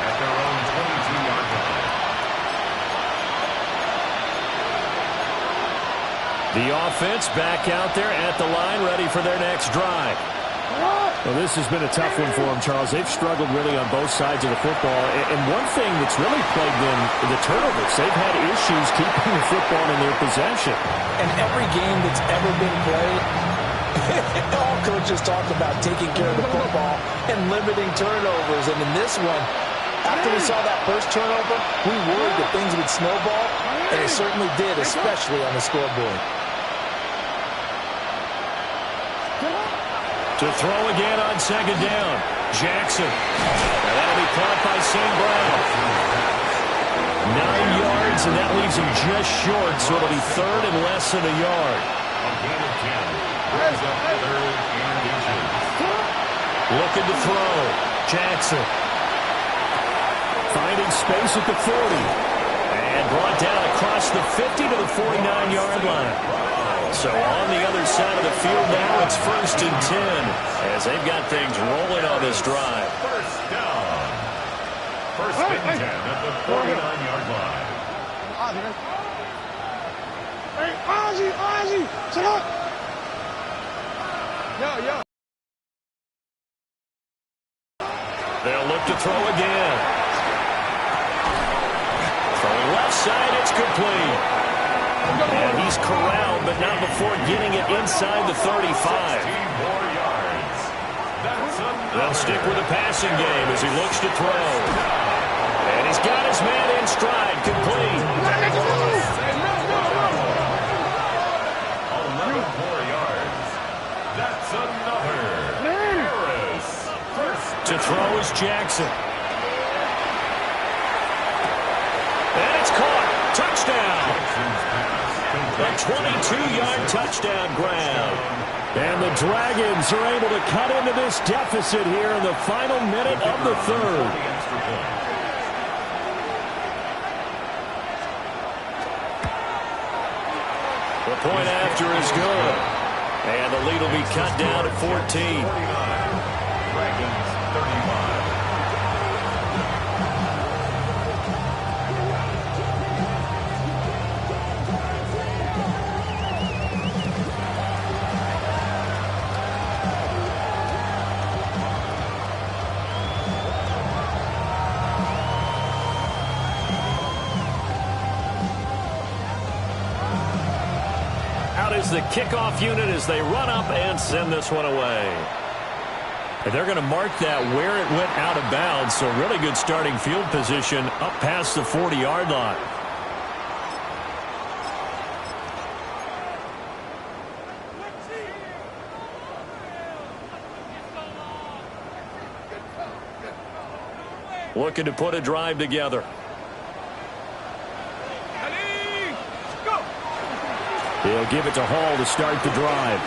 at their own 22-yard line. The offense back out there at the line, ready for their next drive. Well, this has been a tough one for them, Charles. They've struggled really on both sides of the football. And one thing that's really plagued them, the turnovers. They've had issues keeping the football in their possession. And every game that's ever been played, all coaches talk about taking care of the football and limiting turnovers. And in this one, after we saw that first turnover, we worried that things would snowball, and it certainly did, especially on the scoreboard. To throw again on second down. Jackson. And that'll be caught by St. Brown. 9 yards, and that leaves him just short, so it'll be third and less than a yard. A gain of 10 brings up third and inches. Looking to throw. Jackson. Finding space at the 40. And brought down across the 50 to the 49-yard line. So on the other side of the field now, it's first and 10 as they've got things rolling on this drive. First down. First and 10 at the 49-yard line. Hey, Ozzy, shut up. Yo. They'll look to throw again. Throwing left side, it's complete. And he's corralled, but not before getting it inside the 35. More yards. They'll stick with the passing game as he looks to throw. And he's got his man in stride, complete. 11 more yards. That's another. Harris. To throw is Jackson. And it's caught. Touchdown. A 22-yard touchdown grab. And the Dragons are able to cut into this deficit here in the final minute of the third. The point after is good. And the lead will be cut down to 14. Dragons 35. the kickoff unit as they run up and send this one away. And they're going to mark that where it went out of bounds, so really good starting field position up past the 40-yard line. Looking to put a drive together. He'll give it to Hall to start the drive.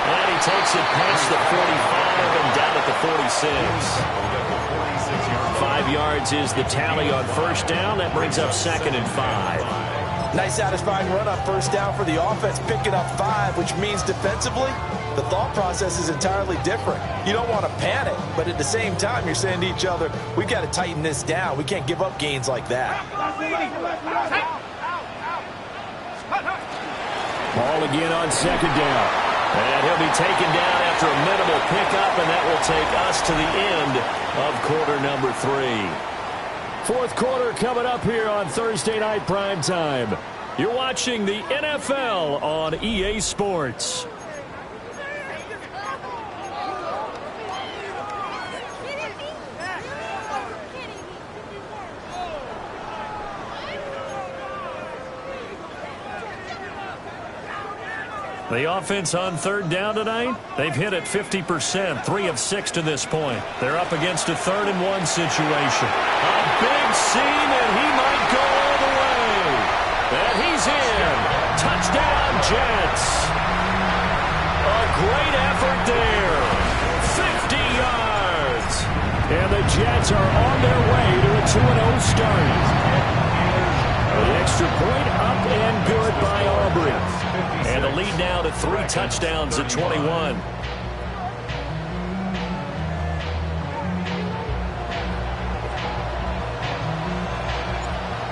And he takes it past the 45 and down at the 46. 5 yards is the tally on first down. That brings up 2nd and 5. Nice satisfying run up first down for the offense, picking up 5, which means defensively, the thought process is entirely different. You don't want to panic, but at the same time, you're saying to each other, we've got to tighten this down. We can't give up gains like that. Ball again on 2nd down. And he'll be taken down after a minimal pickup, and that will take us to the end of quarter number 3. Fourth quarter coming up here on Thursday Night Primetime. You're watching the NFL on EA Sports. The offense on 3rd down tonight, they've hit it 50%, 3 of 6 to this point. They're up against a 3rd and 1 situation. A big seam, and he might go all the way. And he's in. Touchdown, Jets. A great effort there. 50 yards. And the Jets are on their way to a 2-0 start. The extra point up and good by Aubrey. And the lead now to 3 touchdowns at 21.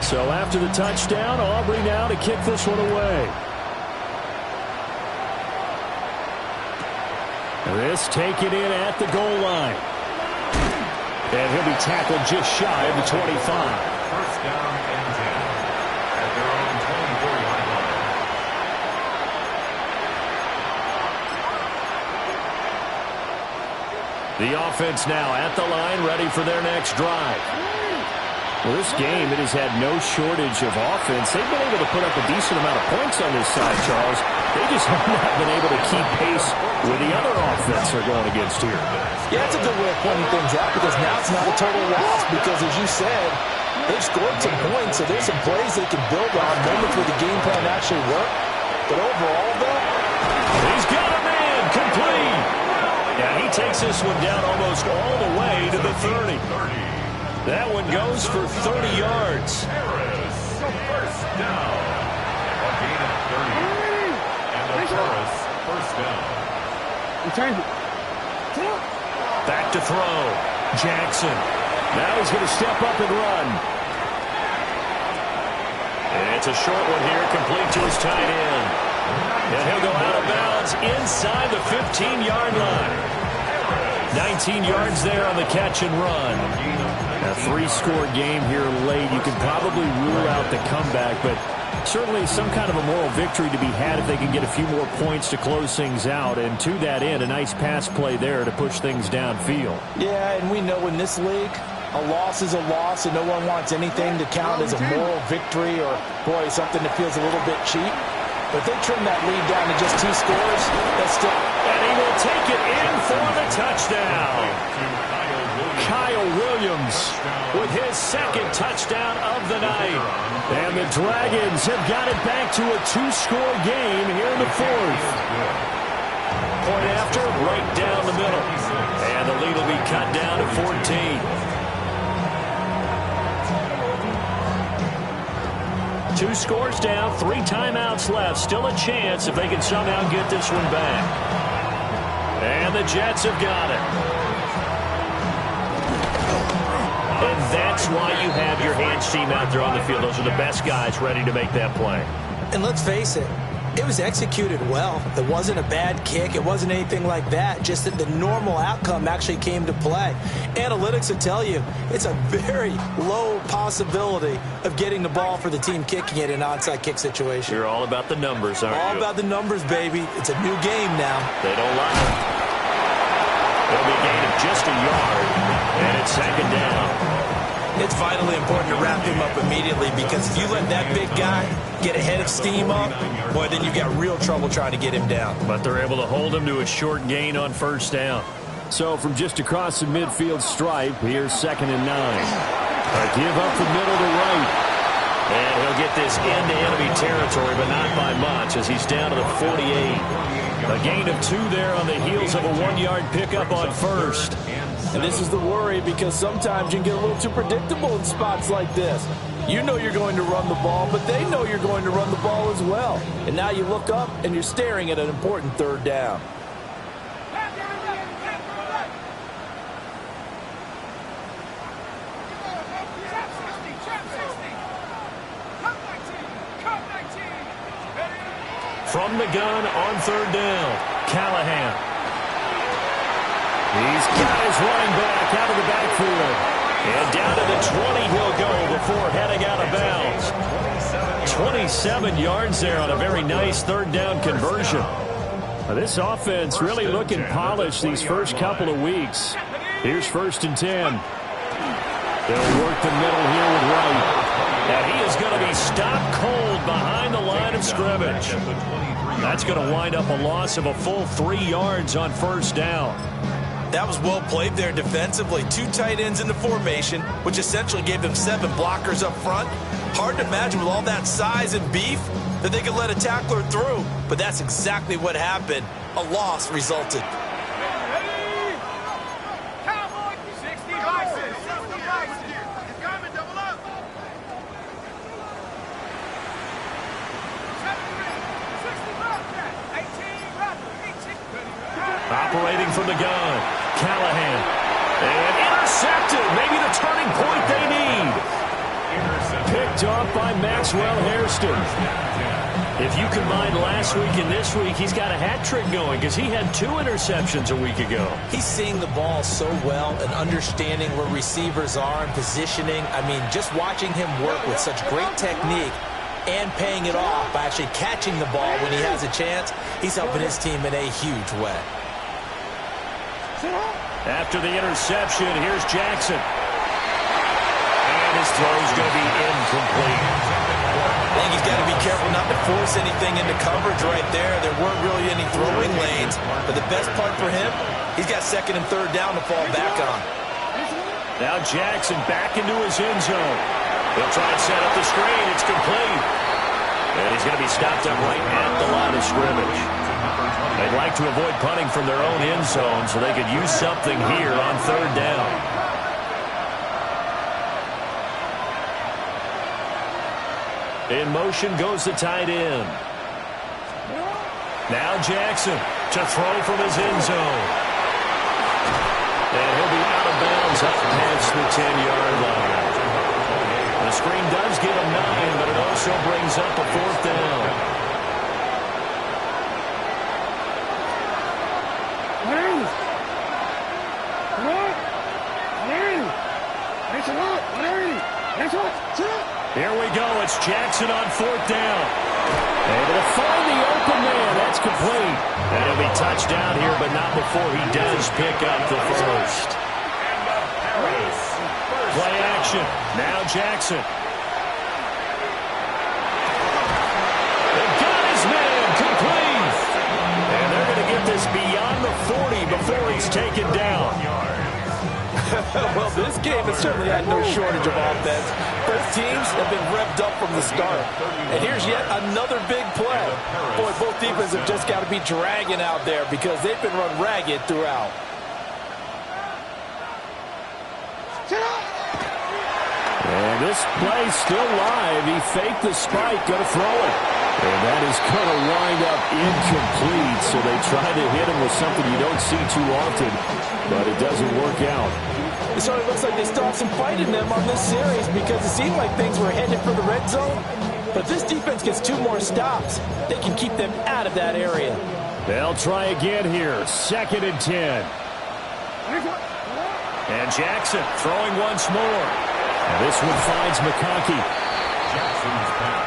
So after the touchdown, Aubrey now to kick this one away. This taken in at the goal line. And he'll be tackled just shy of the 25. First down and 10 at their own 24-yard line. The offense now at the line, ready for their next drive. Well, this game, it has had no shortage of offense. They've been able to put up a decent amount of points on this side, Charles. They just have not been able to keep pace with the other offense they're going against here. Yeah, it's a good way of pointing things out because now it's not a total loss because, as you said, they've scored some points, so there's some plays they can build on, moments where the game plan actually worked. But overall, though, he's got a man complete. And he takes this one down almost all the way to the 30. That one goes for 30 yards. Harris, first down. A gain of 30. And the Harris, first down. Back to throw. Jackson. Now he's going to step up and run. And it's a short one here, complete to his tight end. And he'll go out of bounds inside the 15-yard line. 19 yards there on the catch and run. A 3-score game here late. You can probably rule out the comeback, but certainly some kind of a moral victory to be had if they can get a few more points to close things out. And to that end, a nice pass play there to push things downfield. yeah, and we know in this league, a loss is a loss, and no one wants anything to count as a moral victory or, boy, something that feels a little bit cheap. But if they trim that lead down to just 2 scores, that's still... And he will take it in for the touchdown. Kyle Williams with his 2nd touchdown of the night. And the Dragons have got it back to a 2-score game here in the 4th. Point after, right down the middle. And the lead will be cut down to 14. 2 scores down, 3 timeouts left. Still a chance if they can somehow get this one back. And the Jets have got it. And that's why you have your hands team out there on the field. Those are the best guys ready to make that play. And let's face it, It was executed well. It wasn't a bad kick. It wasn't anything like that. Just that the normal outcome actually came to play. Analytics will tell you it's a very low possibility of getting the ball for the team kicking it in an onside kick situation. You're all about the numbers, aren't you? All about the numbers, baby. It's a new game now. They don't like it. It'll be a gain of just a yard, and it's second down. It's vitally important to wrap him up immediately, because if you let that big guy get a head of steam up, boy, then you've got real trouble trying to get him down. But they're able to hold him to a short gain on first down. So from just across the midfield stripe, here's 2nd and 9. A give up the middle to right. And he'll get this into enemy territory, but not by much, as he's down to the 48. A gain of 2 there on the heels of a 1-yard pickup on first. And this is the worry, because sometimes you can get a little too predictable in spots like this. You know you're going to run the ball, but they know you're going to run the ball as well. And now you look up and you're staring at an important 3rd down. From the gun on 3rd down, Callahan. He's got his running back out of the backfield. And down to the 20 he'll go before heading out of bounds. 27 yards there on a very nice 3rd down conversion. Now, this offense really looking polished these first couple of weeks. Here's 1st and 10. They'll work the middle here with Wright. And he is going to be stopped cold behind the line of scrimmage. That's going to wind up a loss of a full 3 yards on 1st down. That was well played there defensively. 2 tight ends in the formation, which essentially gave them 7 blockers up front. Hard to imagine with all that size and beef that they could let a tackler through. But that's exactly what happened. A loss resulted. Operating from the gun, Callahan. And intercepted. Maybe the turning point they need. Picked off by Maxwell Hairston. If you combine last week and this week, he's got a hat trick going, because he had 2 interceptions a week ago. He's seeing the ball so well and understanding where receivers are and positioning. I mean, just watching him work with such great technique and paying it off by actually catching the ball when he has a chance, he's helping his team in a huge way. After the interception, here's Jackson. And his throw is going to be incomplete. I think he's got to be careful not to force anything into coverage right there. There weren't really any throwing lanes. But the best part for him, he's got 2nd and 3rd down to fall back on. Now Jackson back into his end zone. He'll try and set up the screen. It's complete. And he's going to be stopped up right at the line of scrimmage. They'd like to avoid punting from their own end zone so they could use something here on 3rd down. In motion goes the tight end. Now Jackson to throw from his end zone. And he'll be out of bounds up past the 10-yard line. The screen does give him 9, but it also brings up a 4th down. Here we go. It's Jackson on 4th down. Able to find the open man. That's complete. And he'll be touched down here, but not before he does pick up the first. Play action. Now Jackson. They got his man. Complete. And they're going to get this beyond the 40 before he's taken down. Well, this game has certainly had no shortage of offense. Both teams have been revved up from the start. And here's yet another big play. Boy, both defenses have just got to be dragging out there because they've been run ragged throughout. And this play's still live. He faked the spike, going to throw it. And that is going to wind up incomplete. So they try to hit him with something you don't see too often, but it doesn't work out. It certainly looks like they still have some fight in them on this series because it seemed like things were headed for the red zone. But if this defense gets 2 more stops, they can keep them out of that area. They'll try again here. 2nd and 10. And Jackson throwing once more. This one finds McConkey. Jackson's pass.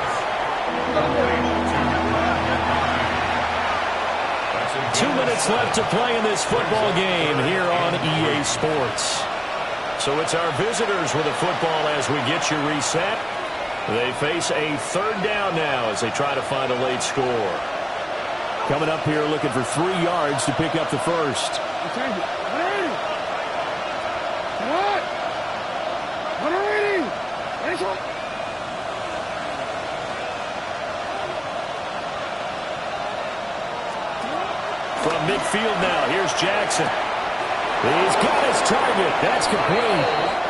2 minutes left to play in this football game here on EA Sports. So it's our visitors with the football as we get you reset. They face a 3rd down now as they try to find a late score. Coming up here looking for 3 yards to pick up the first. From midfield now, here's Jackson. He's got his target. That's complete.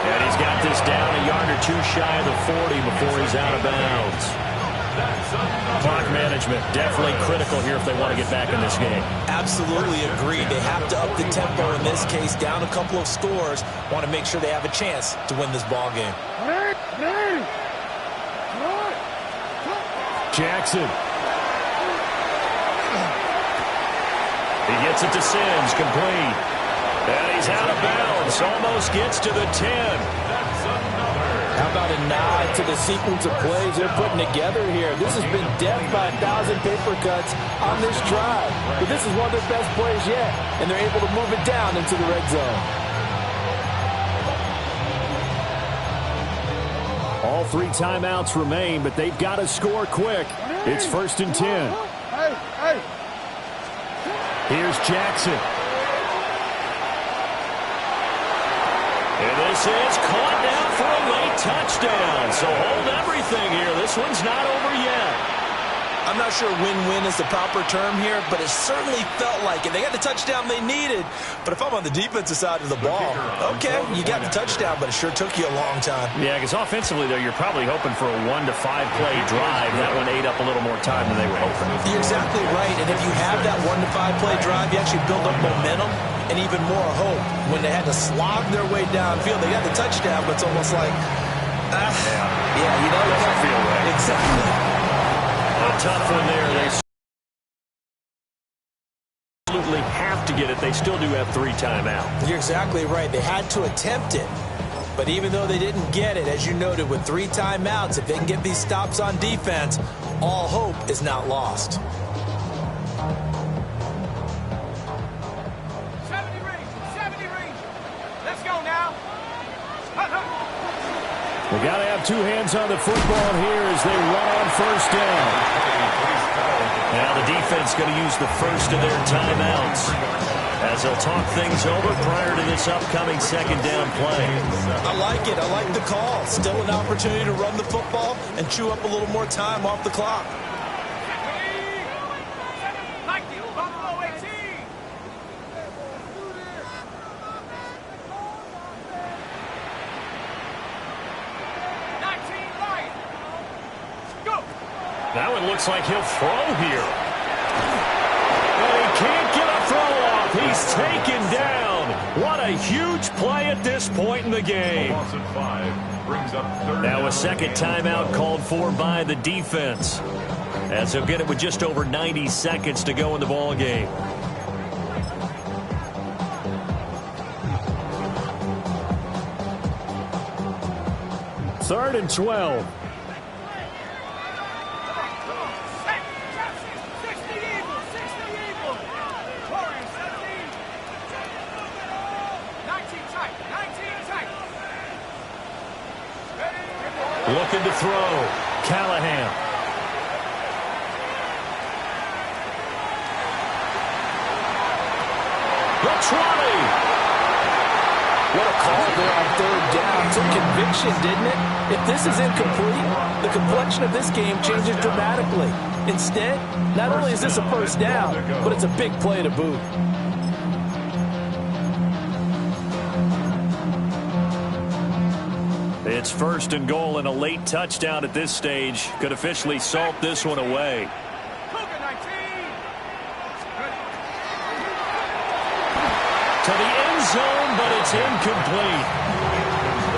And he's got this down a yard or 2 shy of the 40 before he's out of bounds. Clock management definitely critical here if they want to get back in this game. Absolutely agreed. They have to up the tempo in this case, down a couple of scores. Want to make sure they have a chance to win this ball game. Jackson. He gets it to Sims, complete. And he's out of bounds, almost gets to the 10. How about a nod to the sequence of plays they're putting together here? This has been death by 1,000 paper cuts on this drive. But this is one of their best plays yet, and they're able to move it down into the red zone. All 3 timeouts remain, but they've got to score quick. It's 1st and 10. Here's Jackson. And this is caught down for a late touchdown. So hold everything here. This one's not over yet. I'm not sure win-win is the proper term here, but it certainly felt like it. They got the touchdown they needed, but if I'm on the defensive side of the ball, okay, you got the touchdown, but it sure took you a long time. Yeah, because offensively, though, you're probably hoping for a 1 to 5 play drive. That one ate up a little more time than they were hoping. You're exactly right, and if you have that 1 to 5 play drive, you actually build up momentum and even more hope. When they had to slog their way downfield, they got the touchdown, but it's almost like, yeah, you know, it doesn't feel right. Exactly. A tough one there. They absolutely have to get it. They still do have 3 timeouts. You're exactly right. They had to attempt it. But even though they didn't get it, as you noted, with 3 timeouts, if they can get these stops on defense, all hope is not lost. 70 range. Let's go now. They got to have 2 hands on the football here as they run on 1st down. Now the defense going to use the first of their timeouts as they'll talk things over prior to this upcoming 2nd down play. I like it. I like the call. Still an opportunity to run the football and chew up a little more time off the clock. Now it looks like he'll throw here. But he can't get a throw off. He's taken down. What a huge play at this point in the game. Now a 2nd timeout called for by the defense, as they'll get it with just over 90 seconds to go in the ball game. Third and 12. Looking to throw. Callahan. The 20. What a call there on 3rd down. Took conviction, didn't it? If this is incomplete, the complexion of this game changes dramatically. Instead, not only is this a 1st down, but it's a big play to boot. It's 1st and goal, and a late touchdown at this stage could officially salt this one away. To the end zone, but it's incomplete.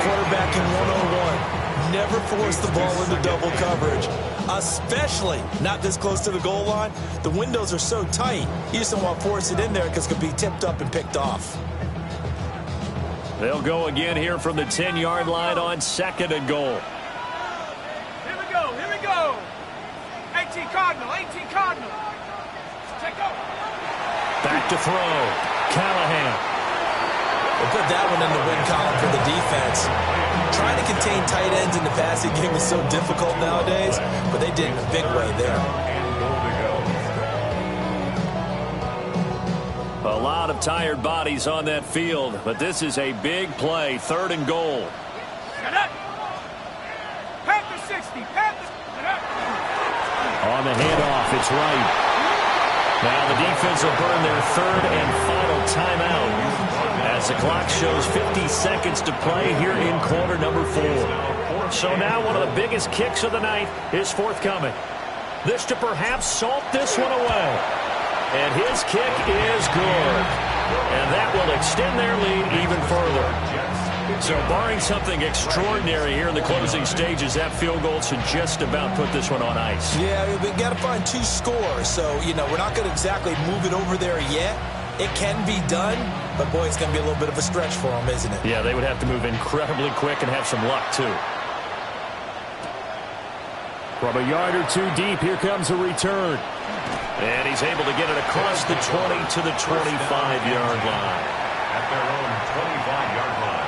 Quarterback in 101. never force the ball into double coverage, especially not this close to the goal line. The windows are so tight, you just don't want to force it in there because it could be tipped up and picked off. They'll go again here from the 10-yard line on 2nd and goal. Here we go, here we go. 18 Cardinal, 18 Cardinal. Check out. Back to throw. Callahan. We'll put that one in the win column for the defense. Trying to contain tight ends in the passing game is so difficult nowadays, but they did in a big way there. A lot of tired bodies on that field, but this is a big play. 3rd and goal. Shut up. Panther 60, Panther. Shut up. On the handoff, it's right. Now the defense will burn their 3rd and final timeout as the clock shows 50 seconds to play here in quarter number 4. So now one of the biggest kicks of the night is forthcoming. This to perhaps salt this one away. And his kick is good. And that will extend their lead even further. So barring something extraordinary here in the closing stages, that field goal should just about put this one on ice. Yeah, we got to find 2 scores. So, we're not going to exactly move it over there yet. It can be done, but boy, it's going to be a little bit of a stretch for them, isn't it? Yeah, they would have to move incredibly quick and have some luck, too. From a yard or 2 deep, here comes a return. And he's able to get it across the 20 to the 25-yard line. At their own 25-yard line.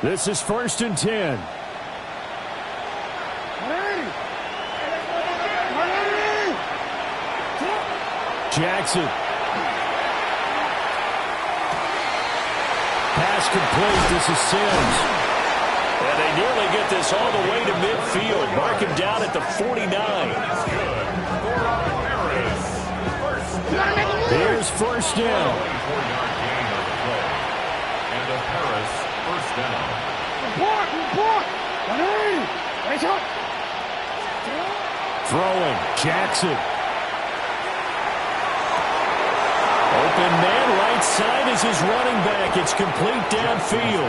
This is 1st and 10. Jackson. Pass complete. This is Sims. And they nearly get this all the way to midfield. Mark him down at the 49. Here's 1st down. And a Paris 1st down. Throwing. Jackson. Open man, right side is his running back. It's complete downfield.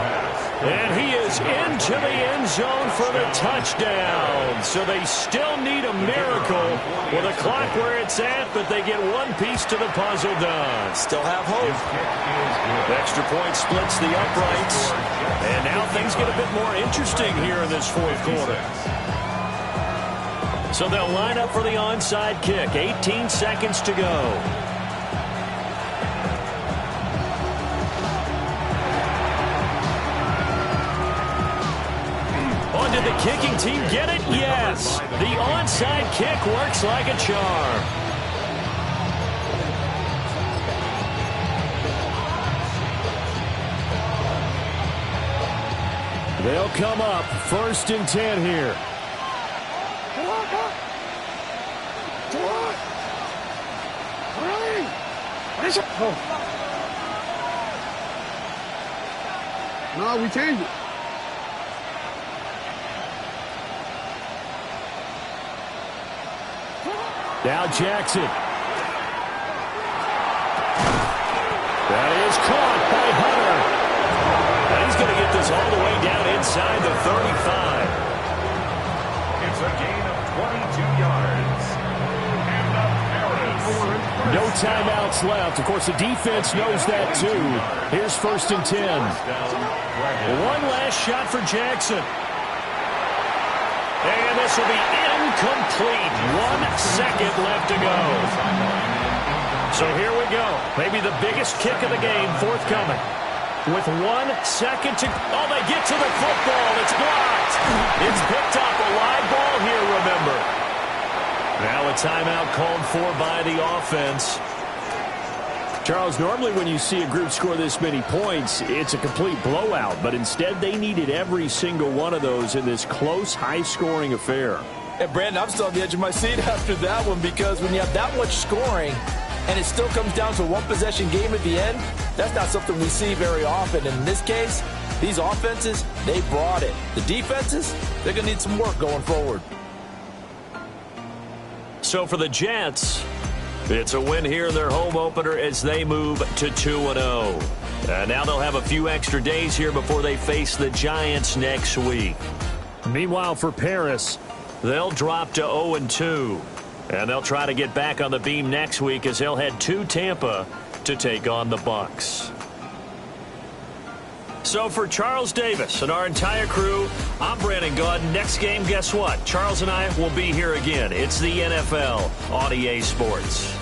And he is into the end zone for the touchdown. So they still need a miracle with a clock where it's at, but they get one piece to the puzzle done. Still have hope. Extra point splits the uprights. And now things get a bit more interesting here in this 4th quarter. So they'll line up for the onside kick. 18 seconds to go. Did the kicking team get it? Yes. The onside kick works like a charm. They'll come up 1st and 10 here. No, we changed it. Now Jackson. That is caught by Hunter. And he's going to get this all the way down inside the 35. It's a gain of 22 yards. And a Paris. No timeouts left. Of course, the defense knows that too. Here's 1st and 10. One last shot for Jackson. And this will be incomplete. 1 second left to go. So here we go. Maybe the biggest kick of the game forthcoming. With 1 second to... Oh, they get to the football. It's blocked. It's picked up. A live ball here, remember. Now a timeout called for by the offense. Charles, normally when you see a group score this many points, it's a complete blowout. But instead, they needed every single one of those in this close, high-scoring affair. And Brandon, I'm still on the edge of my seat after that one because when you have that much scoring and it still comes down to a one-possession game at the end, that's not something we see very often. And in this case, these offenses, they brought it. The defenses, they're going to need some work going forward. So for the Jets, It's a win here in their home opener as they move to 2-0. And now they'll have a few extra days here before they face the Giants next week. Meanwhile, for Paris, they'll drop to 0-2. And they'll try to get back on the beam next week as they'll head to Tampa to take on the Bucs. So for Charles Davis and our entire crew, I'm Brandon Gaudin. Next game, guess what? Charles and I will be here again. It's the NFL on EA Sports.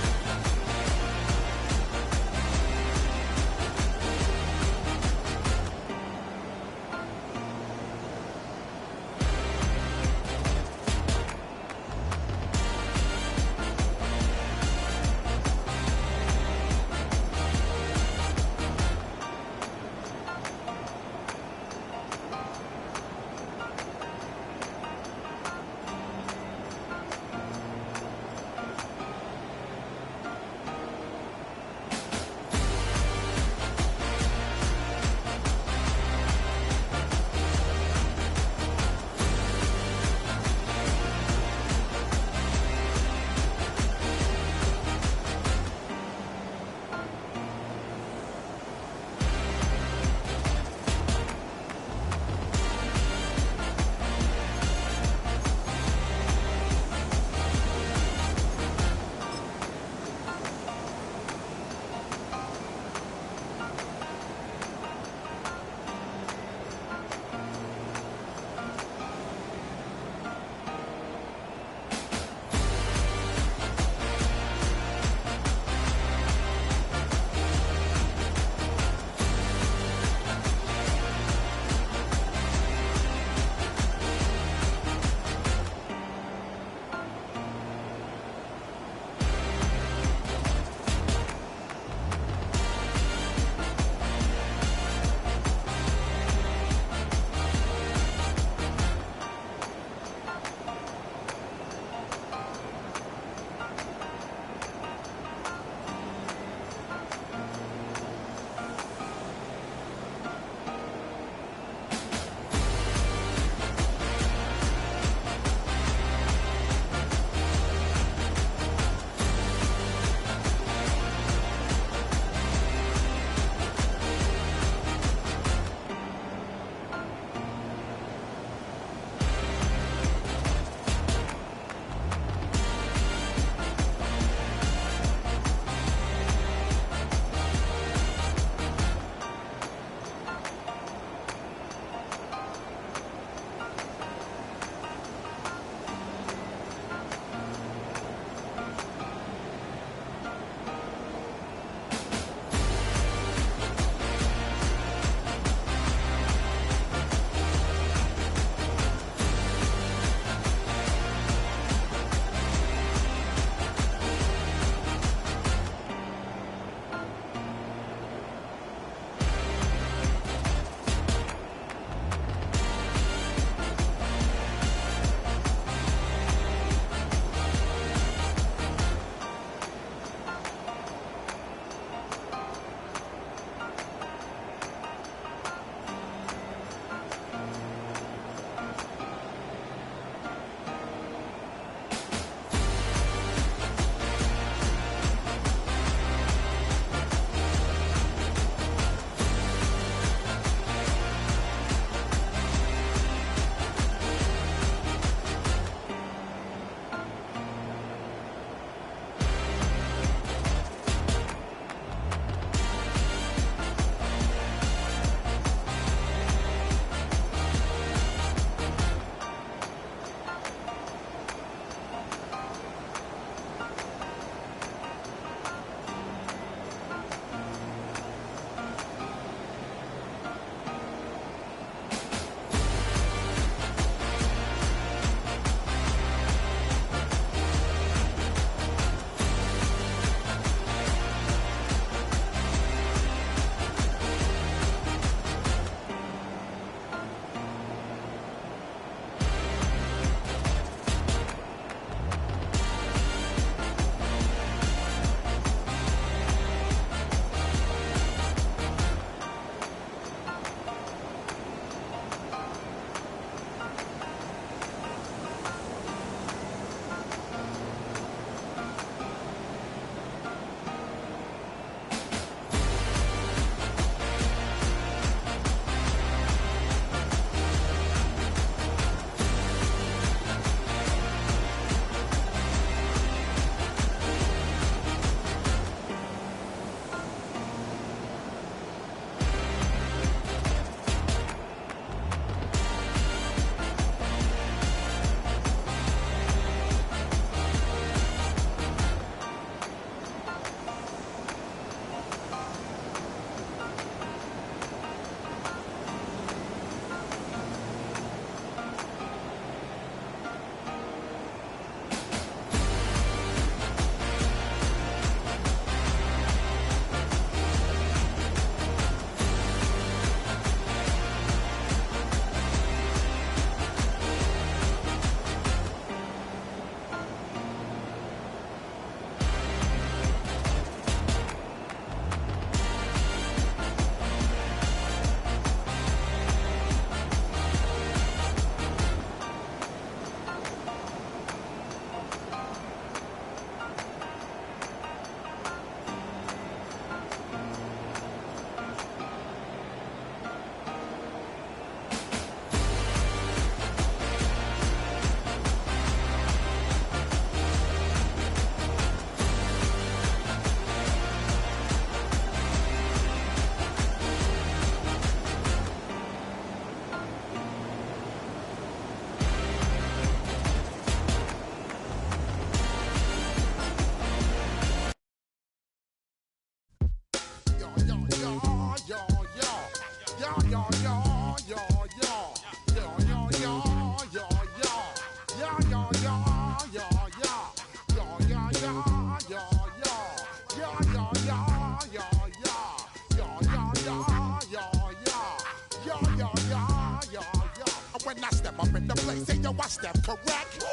When I step up in the place, say yo, I step correct.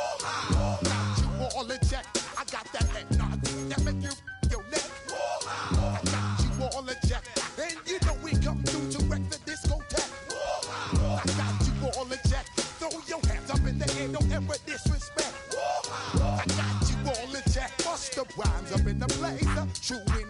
Got you all in check. I got that head nod that make you your neck. I got you all in check. And you know we come through to wreck the discotheque. I got you all in check. Throw your hands up in the air, don't ever disrespect. I got you all in check. Bust the rhymes up in the blazer. True in